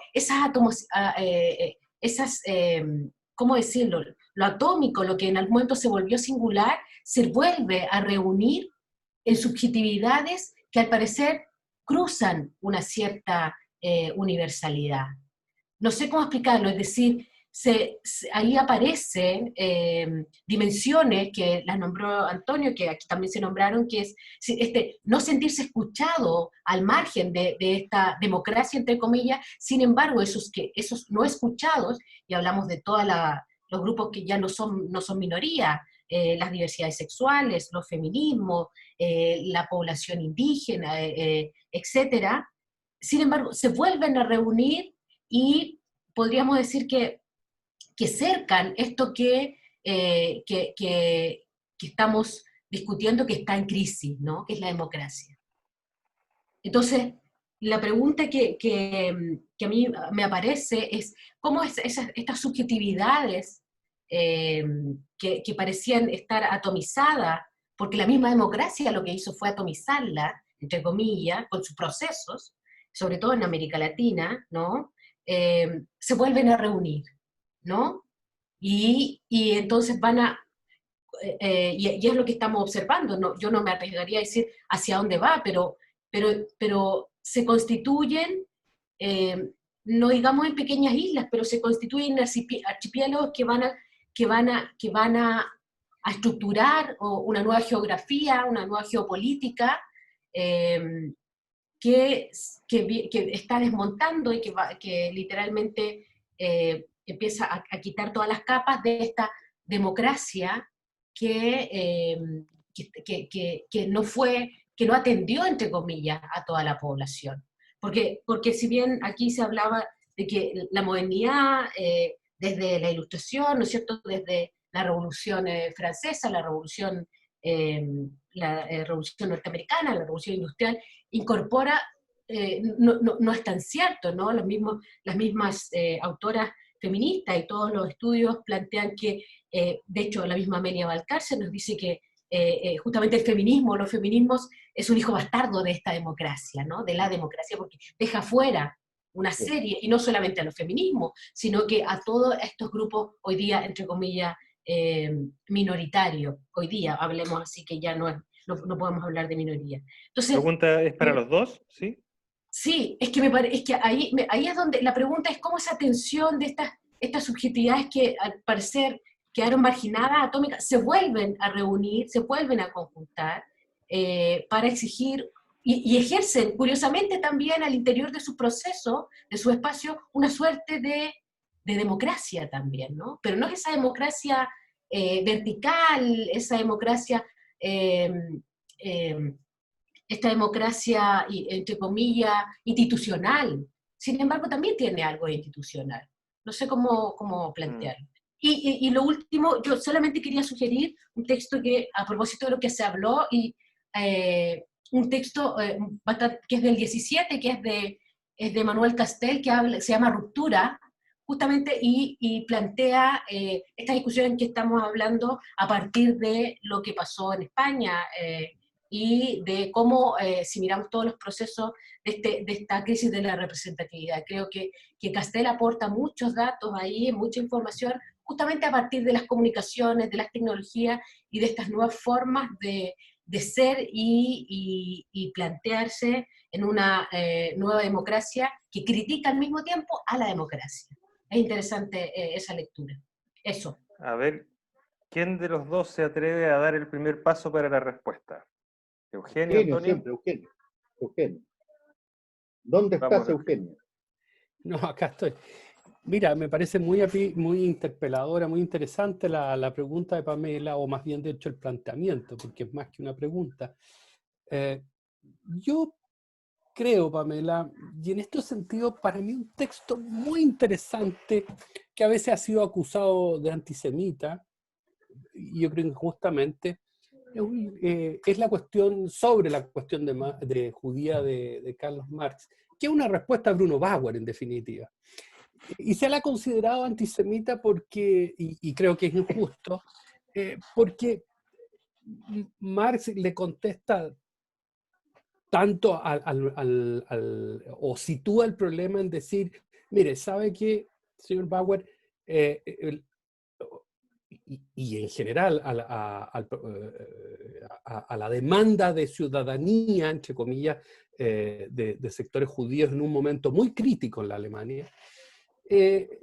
¿cómo decirlo? Lo atómico, lo que en algún momento se volvió singular, se vuelve a reunir en subjetividades que al parecer cruzan una cierta universalidad. No sé cómo explicarlo, es decir, ahí aparecen dimensiones que las nombró Antonio, que aquí también se nombraron, que es no sentirse escuchado al margen de esta democracia, entre comillas. Sin embargo, esos no escuchados, y hablamos de todos los grupos que ya no son minoría, las diversidades sexuales, los feminismos, la población indígena, etcétera. Sin embargo, se vuelven a reunir y podríamos decir que cercan esto que estamos discutiendo, que está en crisis, ¿no? Que es la democracia. Entonces, la pregunta que a mí me aparece es cómo estas subjetividades que parecían estar atomizadas, porque la misma democracia lo que hizo fue atomizarla, entre comillas, con sus procesos, sobre todo en América Latina, ¿no? Se vuelven a reunir, ¿no? Y entonces y es lo que estamos observando, ¿no? Yo no me arriesgaría a decir hacia dónde va, pero se constituyen, no digamos en pequeñas islas, pero se constituyen archipiélagos que van a estructurar una nueva geografía, una nueva geopolítica, que está desmontando y que literalmente empieza a quitar todas las capas de esta democracia que no atendió, entre comillas, a toda la población. Porque si bien aquí se hablaba de que la modernidad, desde la Ilustración, ¿no es cierto?, desde la Revolución Francesa, la Revolución Norteamericana, la Revolución Industrial, incorpora, no es tan cierto, ¿no? Las mismas autoras feministas y todos los estudios plantean que, de hecho, la misma Amelia Valcárcel nos dice que justamente los feminismos es un hijo bastardo de esta democracia, ¿no? De la democracia, porque deja fuera una serie, y no solamente a los feminismos, sino que a todos estos grupos hoy día, entre comillas, minoritarios. Hoy día, hablemos así, que ya no podemos hablar de minoría. Entonces, ¿La pregunta es para los dos? ¿Sí? Sí, es que ahí es donde la pregunta es cómo esa tensión de estas subjetividades que al parecer quedaron marginadas, atómicas, se vuelven a reunir, se vuelven a conjuntar para exigir y ejercen, curiosamente también al interior de su proceso, de su espacio, una suerte de democracia también, ¿no? Pero no es esa democracia vertical, esa democracia esta democracia, entre comillas, institucional. Sin embargo, también tiene algo de institucional. No sé cómo plantearlo. Y lo último, yo solamente quería sugerir un texto que, a propósito de lo que se habló, un texto que es del 17, que es es de Manuel Castel, se llama Ruptura, justamente, y plantea esta discusión en que estamos hablando a partir de lo que pasó en España, y de cómo, si miramos todos los procesos de esta crisis de la representatividad. Creo que Castel aporta muchos datos ahí, mucha información, justamente a partir de las comunicaciones, de las tecnologías y de estas nuevas formas de ser y plantearse en una nueva democracia que critica al mismo tiempo a la democracia. Es interesante esa lectura. Eso. A ver, ¿quién de los dos se atreve a dar el primer paso para la respuesta? ¿Eugenio, Antonio? Siempre, Eugenio. Eugenio. ¿Dónde estás, Eugenio? No, acá estoy. Mira, me parece muy interpeladora, muy interesante la pregunta de Pamela, o más bien de hecho el planteamiento, porque es más que una pregunta. Yo creo, Pamela, y en este sentido, para mí un texto muy interesante que a veces ha sido acusado de antisemita, y yo creo injustamente, es la cuestión sobre la cuestión de judía de Carlos Marx, que es una respuesta a Bruno Bauer, en definitiva. Y se la ha considerado antisemita porque, y creo que es injusto, porque Marx le contesta tanto o sitúa el problema en decir, mire, ¿sabe qué, señor Bauer? Y en general a la demanda de ciudadanía, entre comillas, de sectores judíos en un momento muy crítico en la Alemania,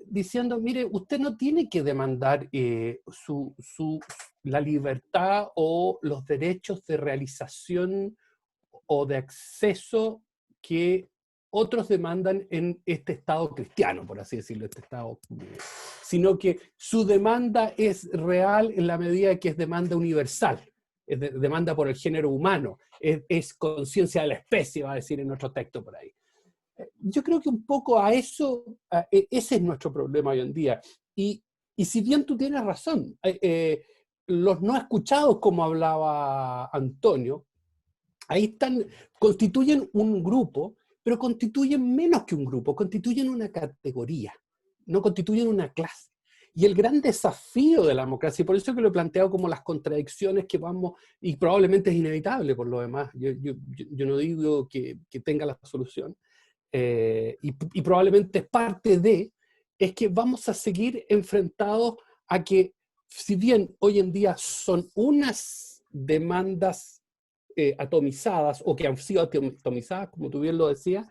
diciendo, mire, usted no tiene que demandar la libertad o los derechos de realización o de acceso que otros demandan en este Estado cristiano, por así decirlo, este Estado, sino que su demanda es real en la medida que es demanda universal, es demanda por el género humano, es conciencia de la especie, va a decir en otro texto por ahí. Yo creo que un poco a eso, ese es nuestro problema hoy en día. Y si bien tú tienes razón, los no escuchados, como hablaba Antonio, ahí están, constituyen un grupo, pero constituyen menos que un grupo, constituyen una categoría, no constituyen una clase. Y el gran desafío de la democracia, y por eso que lo he planteado como las contradicciones que vamos, y probablemente es inevitable por lo demás, yo no digo que tenga la solución, y probablemente es parte de, es que vamos a seguir enfrentados a que, si bien hoy en día son unas demandas atomizadas, o que han sido atomizadas, como tú bien lo decías,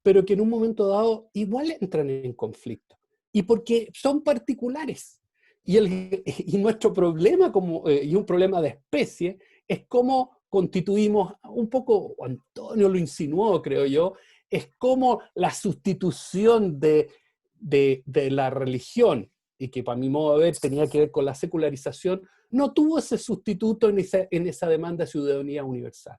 pero que en un momento dado igual entran en conflicto. Y porque son particulares. Y nuestro problema, y un problema de especie, es cómo constituimos, un poco, Antonio lo insinuó, creo yo, es cómo la sustitución de la religión, y que para mi modo de ver tenía que ver con la secularización, no tuvo ese sustituto en esa demanda de ciudadanía universal.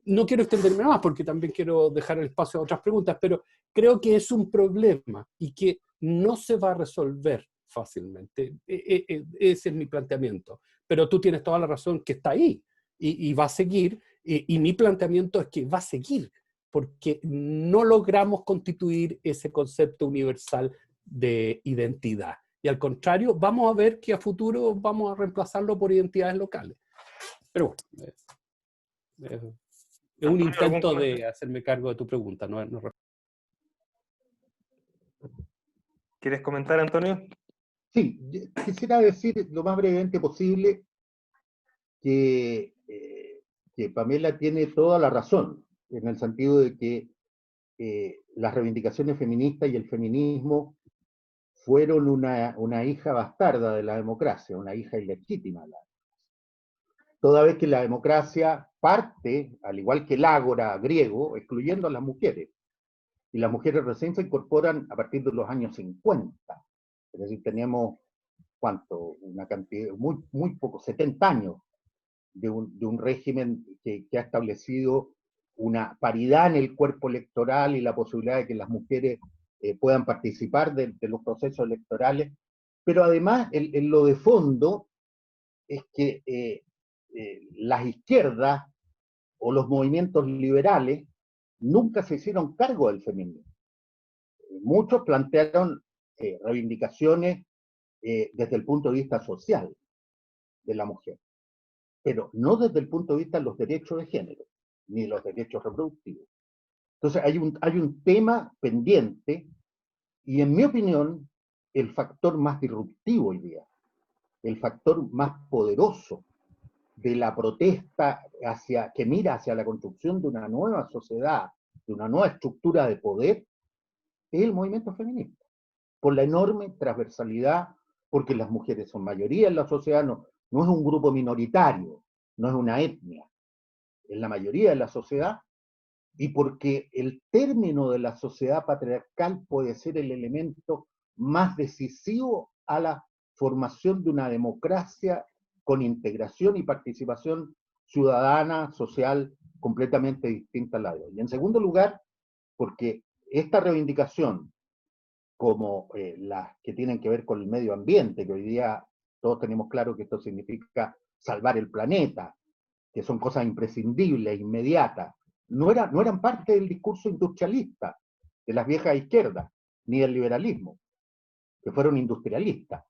No quiero extenderme más porque también quiero dejar el espacio a otras preguntas, pero creo que es un problema y que no se va a resolver fácilmente. Ese es mi planteamiento. Pero tú tienes toda la razón que está ahí y va a seguir, y mi planteamiento es que va a seguir, porque no logramos constituir ese concepto universal de identidad. Y al contrario, vamos a ver que a futuro vamos a reemplazarlo por identidades locales. Pero bueno, es un intento de hacerme cargo de tu pregunta. ¿Quieres comentar, Antonio? Sí, quisiera decir lo más brevemente posible que Pamela tiene toda la razón, en el sentido de que las reivindicaciones feministas y el feminismo fueron una hija bastarda de la democracia, una hija ilegítima de la democracia. Toda vez que la democracia parte, al igual que el ágora griego, excluyendo a las mujeres. Y las mujeres recién se incorporan a partir de los años 50. Es decir, teníamos, ¿cuánto? Una cantidad, muy poco, 70 años de un régimen que ha establecido una paridad en el cuerpo electoral y la posibilidad de que las mujeres puedan participar de los procesos electorales. Pero además, en lo de fondo, es que las izquierdas o los movimientos liberales nunca se hicieron cargo del feminismo. Muchos plantearon reivindicaciones desde el punto de vista social de la mujer, pero no desde el punto de vista de los derechos de género, ni los derechos reproductivos. Entonces hay un tema pendiente, y en mi opinión, el factor más disruptivo hoy día, el factor más poderoso de la protesta que mira hacia la construcción de una nueva sociedad, de una nueva estructura de poder, es el movimiento feminista, por la enorme transversalidad, porque las mujeres son mayoría en la sociedad, no es un grupo minoritario, no es una etnia, es la mayoría de la sociedad, y porque el término de la sociedad patriarcal puede ser el elemento más decisivo a la formación de una democracia con integración y participación ciudadana, social, completamente distinta a la de hoy. Y en segundo lugar, porque esta reivindicación, como las que tienen que ver con el medio ambiente, que hoy día todos tenemos claro que esto significa salvar el planeta, que son cosas imprescindibles, inmediatas, no eran parte del discurso industrialista de las viejas izquierdas, ni del liberalismo, que fueron industrialistas,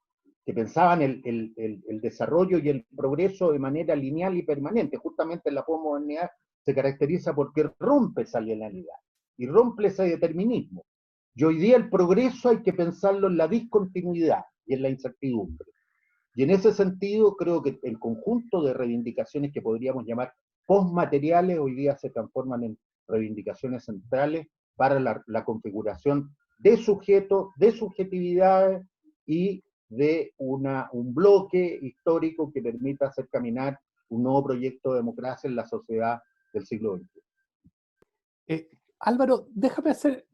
que pensaban el desarrollo y el progreso de manera lineal y permanente. Justamente la posmodernidad se caracteriza porque rompe esa linealidad y rompe ese determinismo. Y hoy día el progreso hay que pensarlo en la discontinuidad y en la incertidumbre. Y en ese sentido creo que el conjunto de reivindicaciones que podríamos llamar postmateriales hoy día se transforman en reivindicaciones centrales para la configuración de sujetos, de subjetividades y de un bloque histórico que permita hacer caminar un nuevo proyecto de democracia en la sociedad del siglo XXI. Álvaro,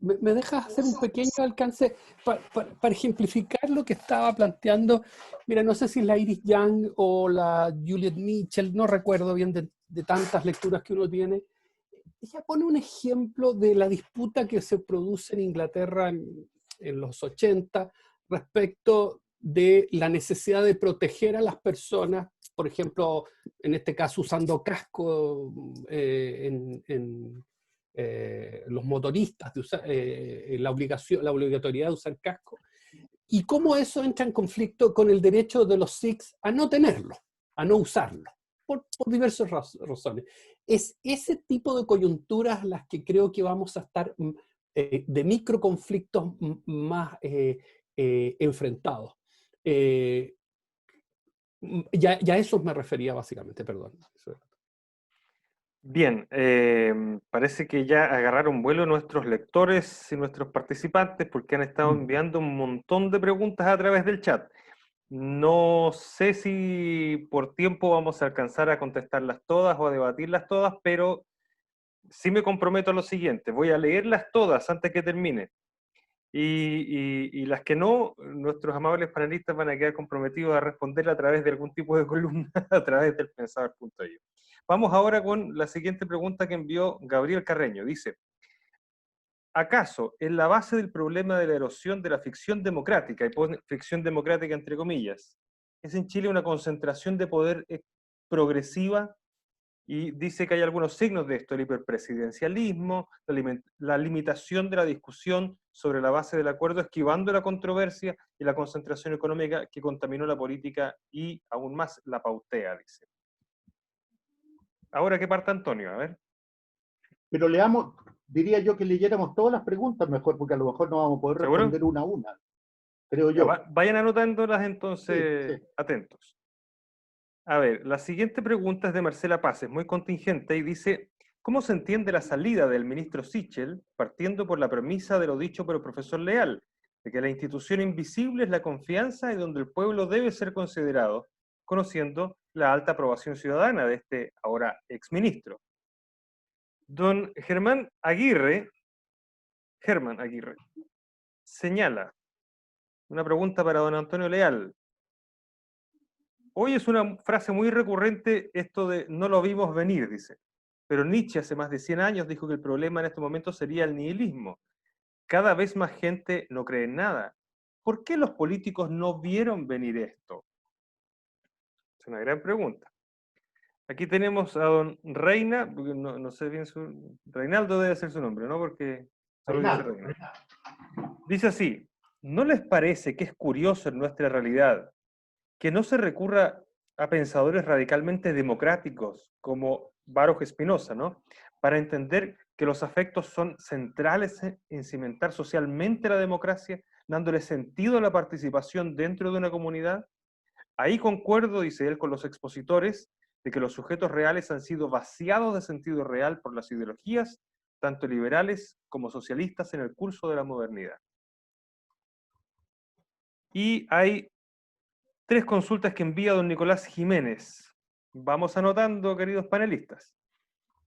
me dejas hacer un pequeño alcance para ejemplificar lo que estaba planteando. Mira, no sé si es la Iris Young o la Juliet Mitchell, no recuerdo bien de tantas lecturas que uno tiene. Ella pone un ejemplo de la disputa que se produce en Inglaterra en los 80 respecto de la necesidad de proteger a las personas, por ejemplo, en este caso usando casco los motoristas, de usar, la obligatoriedad de usar casco, y cómo eso entra en conflicto con el derecho de los Sikhs a no tenerlo, a no usarlo, por diversas razones. Es ese tipo de coyunturas las que creo que vamos a estar de microconflictos más enfrentados. Ya a eso me refería básicamente, perdón. Bien, parece que ya agarraron vuelo nuestros lectores y nuestros participantes porque han estado enviando un montón de preguntas a través del chat. No sé si por tiempo vamos a alcanzar a contestarlas todas o a debatirlas todas, pero sí me comprometo a lo siguiente, voy a leerlas todas antes que termine. Y las que no, nuestros amables panelistas van a quedar comprometidos a responder a través de algún tipo de columna, a través del pensador.io. Vamos ahora con la siguiente pregunta que envió Gabriel Carreño. Dice, ¿acaso en la base del problema de la erosión de la ficción democrática, y pone ficción democrática entre comillas, es en Chile una concentración de poder progresiva? Y dice que hay algunos signos de esto, el hiperpresidencialismo, la limitación de la discusión sobre la base del acuerdo, esquivando la controversia y la concentración económica que contaminó la política y aún más la pautea, dice. Ahora que parta Antonio, a ver. Pero leamos, diría yo que leyéramos todas las preguntas mejor, porque a lo mejor no vamos a poder responder una a una, creo yo. Vayan anotándolas entonces, sí. Atentos. A ver, la siguiente pregunta es de Marcela Paz, es muy contingente y dice, ¿cómo se entiende la salida del ministro Sichel partiendo por la premisa de lo dicho por el profesor Leal, de que la institución invisible es la confianza y donde el pueblo debe ser considerado, conociendo la alta aprobación ciudadana de este ahora exministro? Don Germán Aguirre, señala, una pregunta para don Antonio Leal. Hoy es una frase muy recurrente esto de no lo vimos venir, dice. Pero Nietzsche hace más de 100 años dijo que el problema en este momento sería el nihilismo. Cada vez más gente no cree en nada. ¿Por qué los políticos no vieron venir esto? Es una gran pregunta. Aquí tenemos a don Reina, porque no sé bien su... Reinaldo debe ser su nombre, ¿no? Porque solo dice Reinaldo. Reina. Dice así, ¿no les parece que es curioso en nuestra realidad que no se recurra a pensadores radicalmente democráticos como Baruch Spinoza, ¿no? Para entender que los afectos son centrales en cimentar socialmente la democracia, dándole sentido a la participación dentro de una comunidad? Ahí concuerdo, dice él, con los expositores de que los sujetos reales han sido vaciados de sentido real por las ideologías, tanto liberales como socialistas, en el curso de la modernidad. Y hay 3 consultas que envía don Nicolás Jiménez. Vamos anotando, queridos panelistas.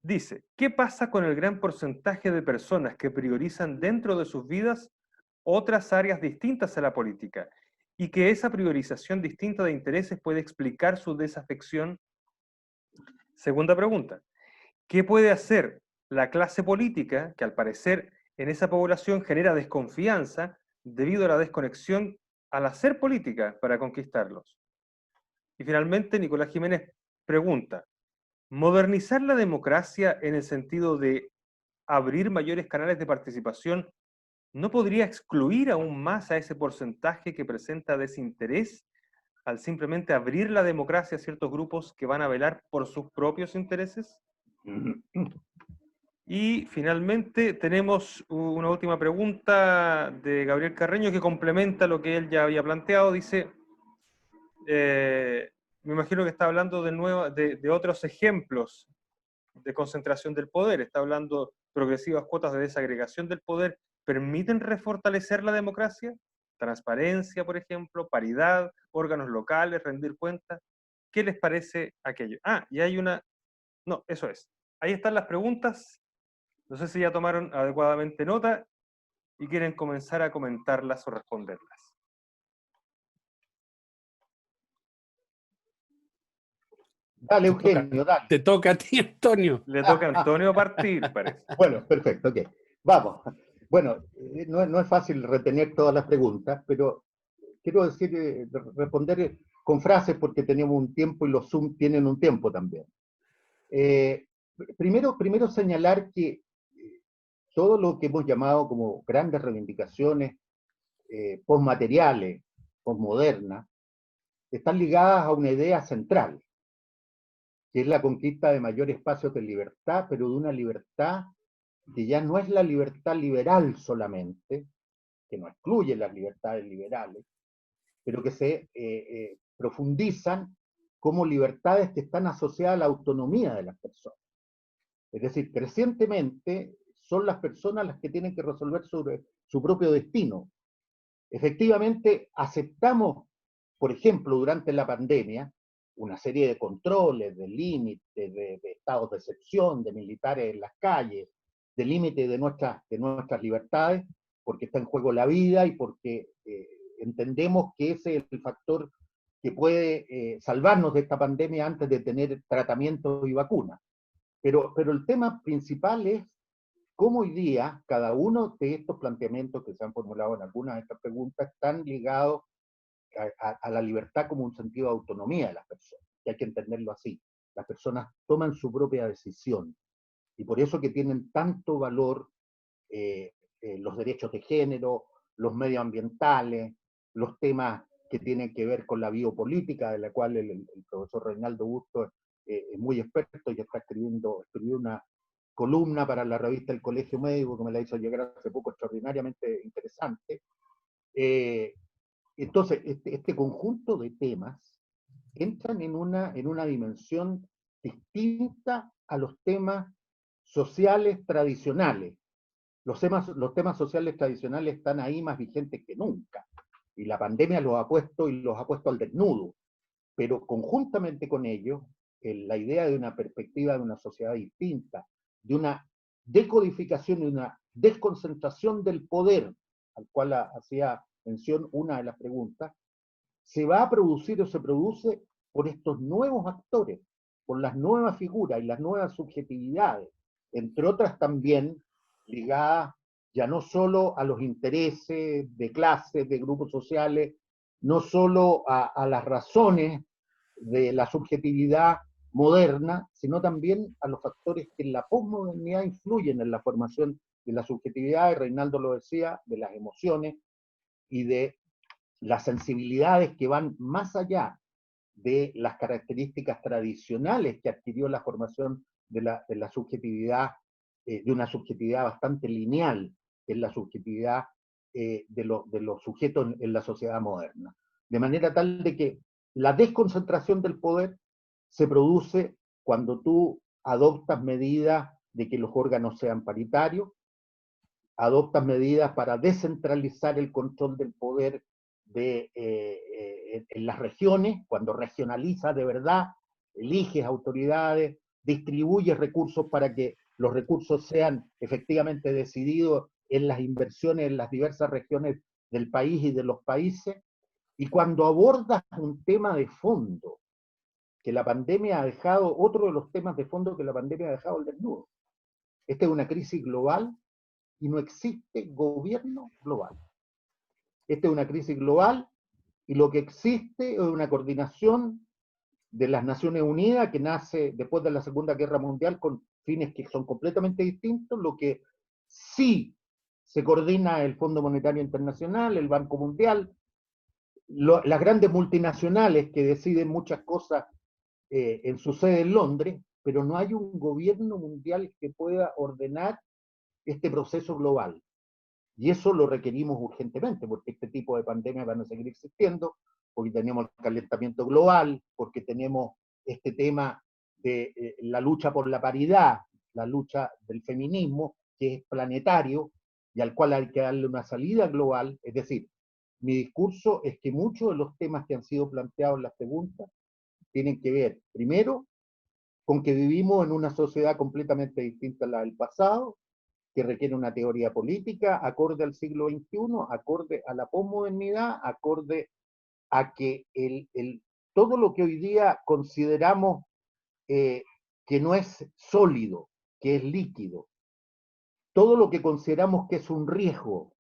Dice, ¿qué pasa con el gran porcentaje de personas que priorizan dentro de sus vidas otras áreas distintas a la política y que esa priorización distinta de intereses puede explicar su desafección? Segunda pregunta, ¿qué puede hacer la clase política que al parecer en esa población genera desconfianza debido a la desconexión al hacer política para conquistarlos? Y finalmente, Nicolás Jiménez pregunta, ¿modernizar la democracia en el sentido de abrir mayores canales de participación no podría excluir aún más a ese porcentaje que presenta desinterés al simplemente abrir la democracia a ciertos grupos que van a velar por sus propios intereses? Y finalmente tenemos una última pregunta de Gabriel Carreño que complementa lo que él ya había planteado. Dice, me imagino que está hablando de otros ejemplos de concentración del poder, está hablando progresivas cuotas de desagregación del poder, ¿permiten refortalecer la democracia? Transparencia, por ejemplo, paridad, órganos locales, rendir cuentas. ¿Qué les parece aquello? Ah, y hay una... No, eso es. Ahí están las preguntas. No sé si ya tomaron adecuadamente nota y quieren comenzar a comentarlas o responderlas. Dale, Eugenio, dale. Te toca a ti, Antonio. Le toca a Antonio partir, parece. Bueno, perfecto, ok. Vamos. Bueno, no es fácil retener todas las preguntas, pero quiero decir, responder con frases porque tenemos un tiempo y los Zoom tienen un tiempo también. Primero señalar que todo lo que hemos llamado como grandes reivindicaciones postmateriales, postmodernas, están ligadas a una idea central, que es la conquista de mayores espacios de libertad, pero de una libertad que ya no es la libertad liberal solamente, que no excluye las libertades liberales, pero que se profundizan como libertades que están asociadas a la autonomía de las personas. Es decir, crecientemente son las personas las que tienen que resolver sobre su propio destino. Efectivamente, aceptamos, por ejemplo, durante la pandemia, una serie de controles, de límites, de estados de excepción, de militares en las calles, de límites de nuestras libertades, porque está en juego la vida y porque entendemos que ese es el factor que puede salvarnos de esta pandemia antes de tener tratamiento y vacunas. Pero el tema principal es cómo hoy día cada uno de estos planteamientos que se han formulado en algunas de estas preguntas están ligados a la libertad como un sentido de autonomía de las personas, y hay que entenderlo así. Las personas toman su propia decisión, y por eso que tienen tanto valor los derechos de género, los medioambientales, los temas que tienen que ver con la biopolítica, de la cual el profesor Reinaldo Busto es muy experto y está escribió una columna para la revista El Colegio Médico, que me la hizo llegar hace poco, extraordinariamente interesante. Entonces, este conjunto de temas entran en una dimensión distinta a los temas sociales tradicionales. Los temas sociales tradicionales están ahí más vigentes que nunca, y la pandemia los ha puesto al desnudo, pero conjuntamente con ello, la idea de una perspectiva de una sociedad distinta, de una decodificación, de una desconcentración del poder, al cual hacía mención una de las preguntas, se va a producir o se produce por estos nuevos actores, por las nuevas figuras y las nuevas subjetividades, entre otras también ligadas ya no solo a los intereses de clases, de grupos sociales, no solo a las razones de la subjetividad moderna, sino también a los factores que en la posmodernidad influyen en la formación de la subjetividad, y Reinaldo lo decía, de las emociones y de las sensibilidades que van más allá de las características tradicionales que adquirió la formación de la subjetividad, de una subjetividad bastante lineal, que es la subjetividad de los sujetos en la sociedad moderna. De manera tal de que la desconcentración del poder se produce cuando tú adoptas medidas de que los órganos sean paritarios, adoptas medidas para descentralizar el control del poder en las regiones, cuando regionalizas de verdad, eliges autoridades, distribuyes recursos para que los recursos sean efectivamente decididos en las inversiones en las diversas regiones del país y de los países, y cuando abordas un tema de fondo, que la pandemia ha dejado, otro de los temas de fondo que la pandemia ha dejado al desnudo. Esta es una crisis global y no existe gobierno global. Esta es una crisis global y lo que existe es una coordinación de las Naciones Unidas que nace después de la Segunda Guerra Mundial con fines que son completamente distintos. Lo que sí se coordina el Fondo Monetario Internacional, el Banco Mundial, las grandes multinacionales que deciden muchas cosas en su sede en Londres, pero no hay un gobierno mundial que pueda ordenar este proceso global. Y eso lo requerimos urgentemente, porque este tipo de pandemias van a seguir existiendo, porque tenemos el calentamiento global, porque tenemos este tema de la lucha por la paridad, la lucha del feminismo, que es planetario y al cual hay que darle una salida global. Es decir, mi discurso es que muchos de los temas que han sido planteados en las preguntas tienen que ver, primero, con que vivimos en una sociedad completamente distinta a la del pasado, que requiere una teoría política acorde al siglo XXI, acorde a la posmodernidad, acorde a que todo lo que hoy día consideramos que no es sólido, que es líquido, todo lo que consideramos que es un riesgo,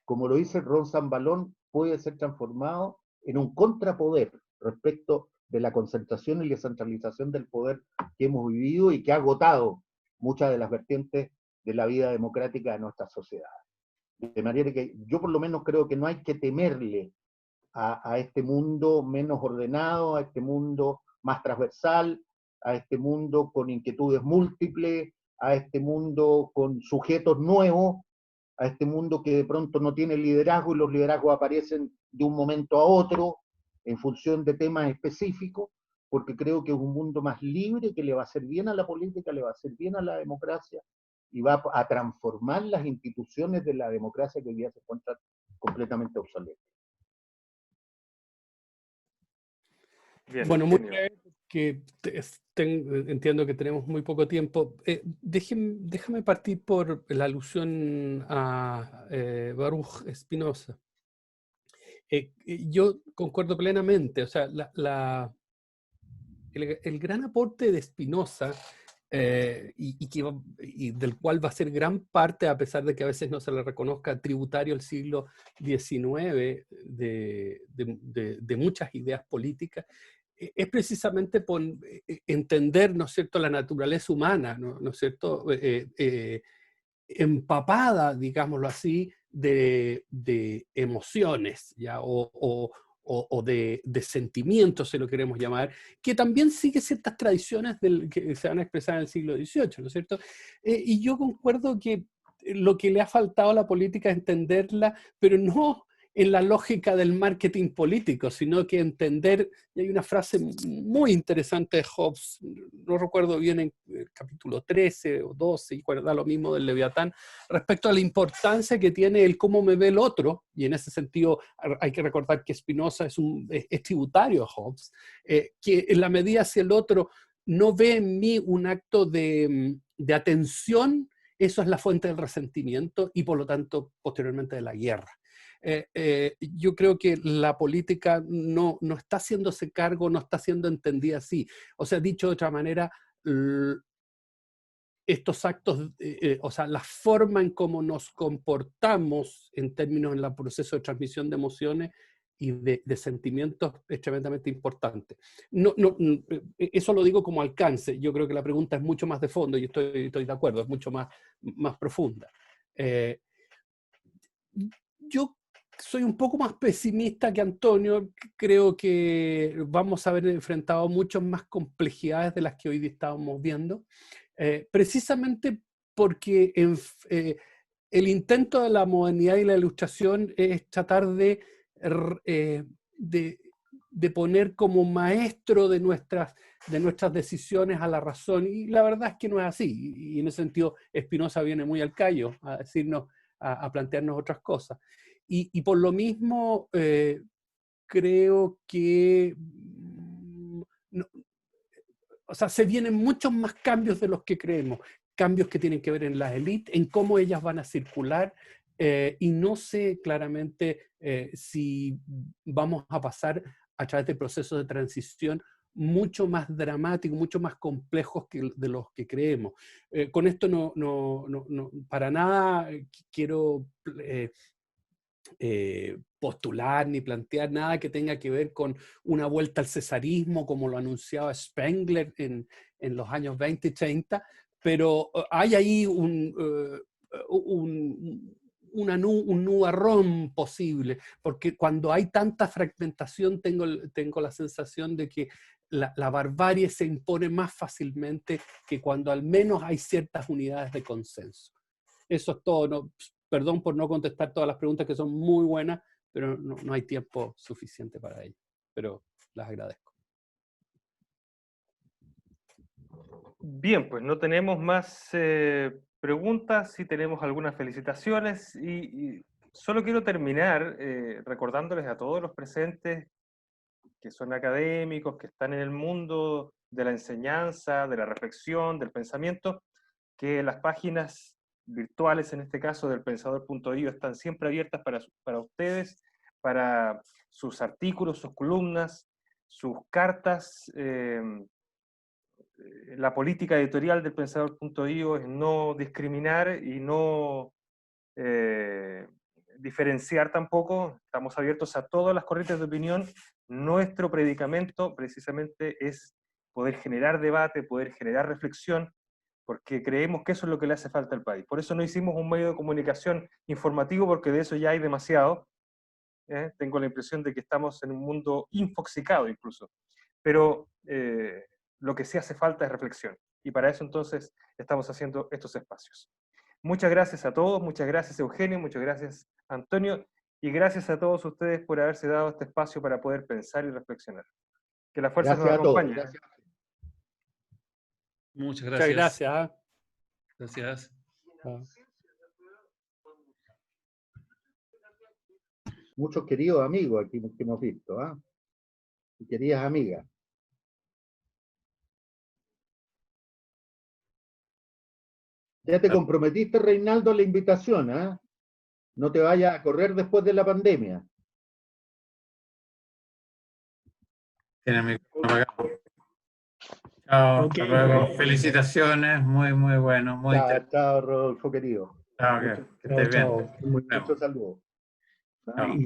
como lo dice Ron Zambalón, puede ser transformado en un contrapoder respecto de la concentración y la centralización del poder que hemos vivido y que ha agotado muchas de las vertientes de la vida democrática de nuestra sociedad. De manera que yo por lo menos creo que no hay que temerle a este mundo menos ordenado, a este mundo más transversal, a este mundo con inquietudes múltiples, a este mundo con sujetos nuevos, a este mundo que de pronto no tiene liderazgo y los liderazgos aparecen de un momento a otro en función de temas específicos, porque creo que es un mundo más libre que le va a hacer bien a la política, le va a hacer bien a la democracia y va a transformar las instituciones de la democracia que hoy día se encuentran completamente obsoletas. Bien, bueno, muy breve, que entiendo que tenemos muy poco tiempo. Déjame partir por la alusión a Baruch Spinoza. Yo concuerdo plenamente, o sea, el gran aporte de Spinoza, y del cual va a ser gran parte, a pesar de que a veces no se le reconozca, tributario al siglo XIX de muchas ideas políticas, es precisamente por entender, ¿no es cierto?, la naturaleza humana, ¿no es cierto?, empapada, digámoslo así, de emociones, ¿ya? O de sentimientos, si lo queremos llamar, que también sigue ciertas tradiciones que se van a expresar en el siglo XVIII, ¿no es cierto? Y yo concuerdo que lo que le ha faltado a la política es entenderla, pero no en la lógica del marketing político, sino que entender, y hay una frase muy interesante de Hobbes, no recuerdo bien en el capítulo 13 o 12, y da lo mismo del Leviatán, respecto a la importancia que tiene el cómo me ve el otro, y en ese sentido hay que recordar que Spinoza es tributario a Hobbes, que en la medida si el otro no ve en mí un acto de atención, eso es la fuente del resentimiento y por lo tanto posteriormente de la guerra. Yo creo que la política no está haciéndose cargo, no está siendo entendida así. O sea, dicho de otra manera, estos actos, o sea, la forma en cómo nos comportamos en términos del proceso de transmisión de emociones de sentimientos es tremendamente importante. Eso lo digo como alcance. Yo creo que la pregunta es mucho más de fondo y estoy de acuerdo, es mucho más profunda. Yo soy un poco más pesimista que Antonio. Creo que vamos a haber enfrentado muchas más complejidades de las que hoy estábamos viendo, precisamente porque el intento de la modernidad y la ilustración es tratar de poner como maestro de nuestras decisiones a la razón, y la verdad es que no es así, y en ese sentido Spinoza viene muy al callo a decirnos, a plantearnos otras cosas. Y por lo mismo creo que o sea, se vienen muchos más cambios de los que creemos, cambios que tienen que ver en las élites, en cómo ellas van a circular, y no sé claramente si vamos a pasar a través de procesos de transición mucho más dramáticos, mucho más complejos de los que creemos. Con esto para nada quiero postular ni plantear nada que tenga que ver con una vuelta al cesarismo como lo anunciaba Spengler en los años 20 y 30, pero hay ahí un nubarrón posible, porque cuando hay tanta fragmentación tengo la sensación de que la barbarie se impone más fácilmente que cuando al menos hay ciertas unidades de consenso. Eso es todo. ¿No? Perdón por no contestar todas las preguntas, que son muy buenas, pero no hay tiempo suficiente para ello. Pero las agradezco. Bien, pues no tenemos más preguntas, sí tenemos algunas felicitaciones, y solo quiero terminar recordándoles a todos los presentes que son académicos, que están en el mundo de la enseñanza, de la reflexión, del pensamiento, que las páginas virtuales, en este caso del pensador.io, están siempre abiertas para ustedes, para sus artículos, sus columnas, sus cartas. La política editorial del pensador.io es no discriminar y no diferenciar tampoco. Estamos abiertos a todas las corrientes de opinión. Nuestro predicamento precisamente es poder generar debate, poder generar reflexión, porque creemos que eso es lo que le hace falta al país. Por eso no hicimos un medio de comunicación informativo, porque de eso ya hay demasiado. Tengo la impresión de que estamos en un mundo infoxicado incluso. Pero lo que sí hace falta es reflexión. Y para eso entonces estamos haciendo estos espacios. Muchas gracias a todos, muchas gracias Eugenio, muchas gracias Antonio, y gracias a todos ustedes por haberse dado este espacio para poder pensar y reflexionar. Que la fuerza nos acompañe. Gracias. Muchas gracias. Muchas gracias. Gracias. Muchos queridos amigos aquí que hemos visto, y queridas amigas. Ya te comprometiste, Reinaldo, a la invitación, No te vayas a correr después de la pandemia. Tiene mi apagado. Chao, hasta luego. Felicitaciones, muy bueno, muy interesante. Chao, Rodolfo, querido. Chao, que estés bien. Muchos saludos. Chao.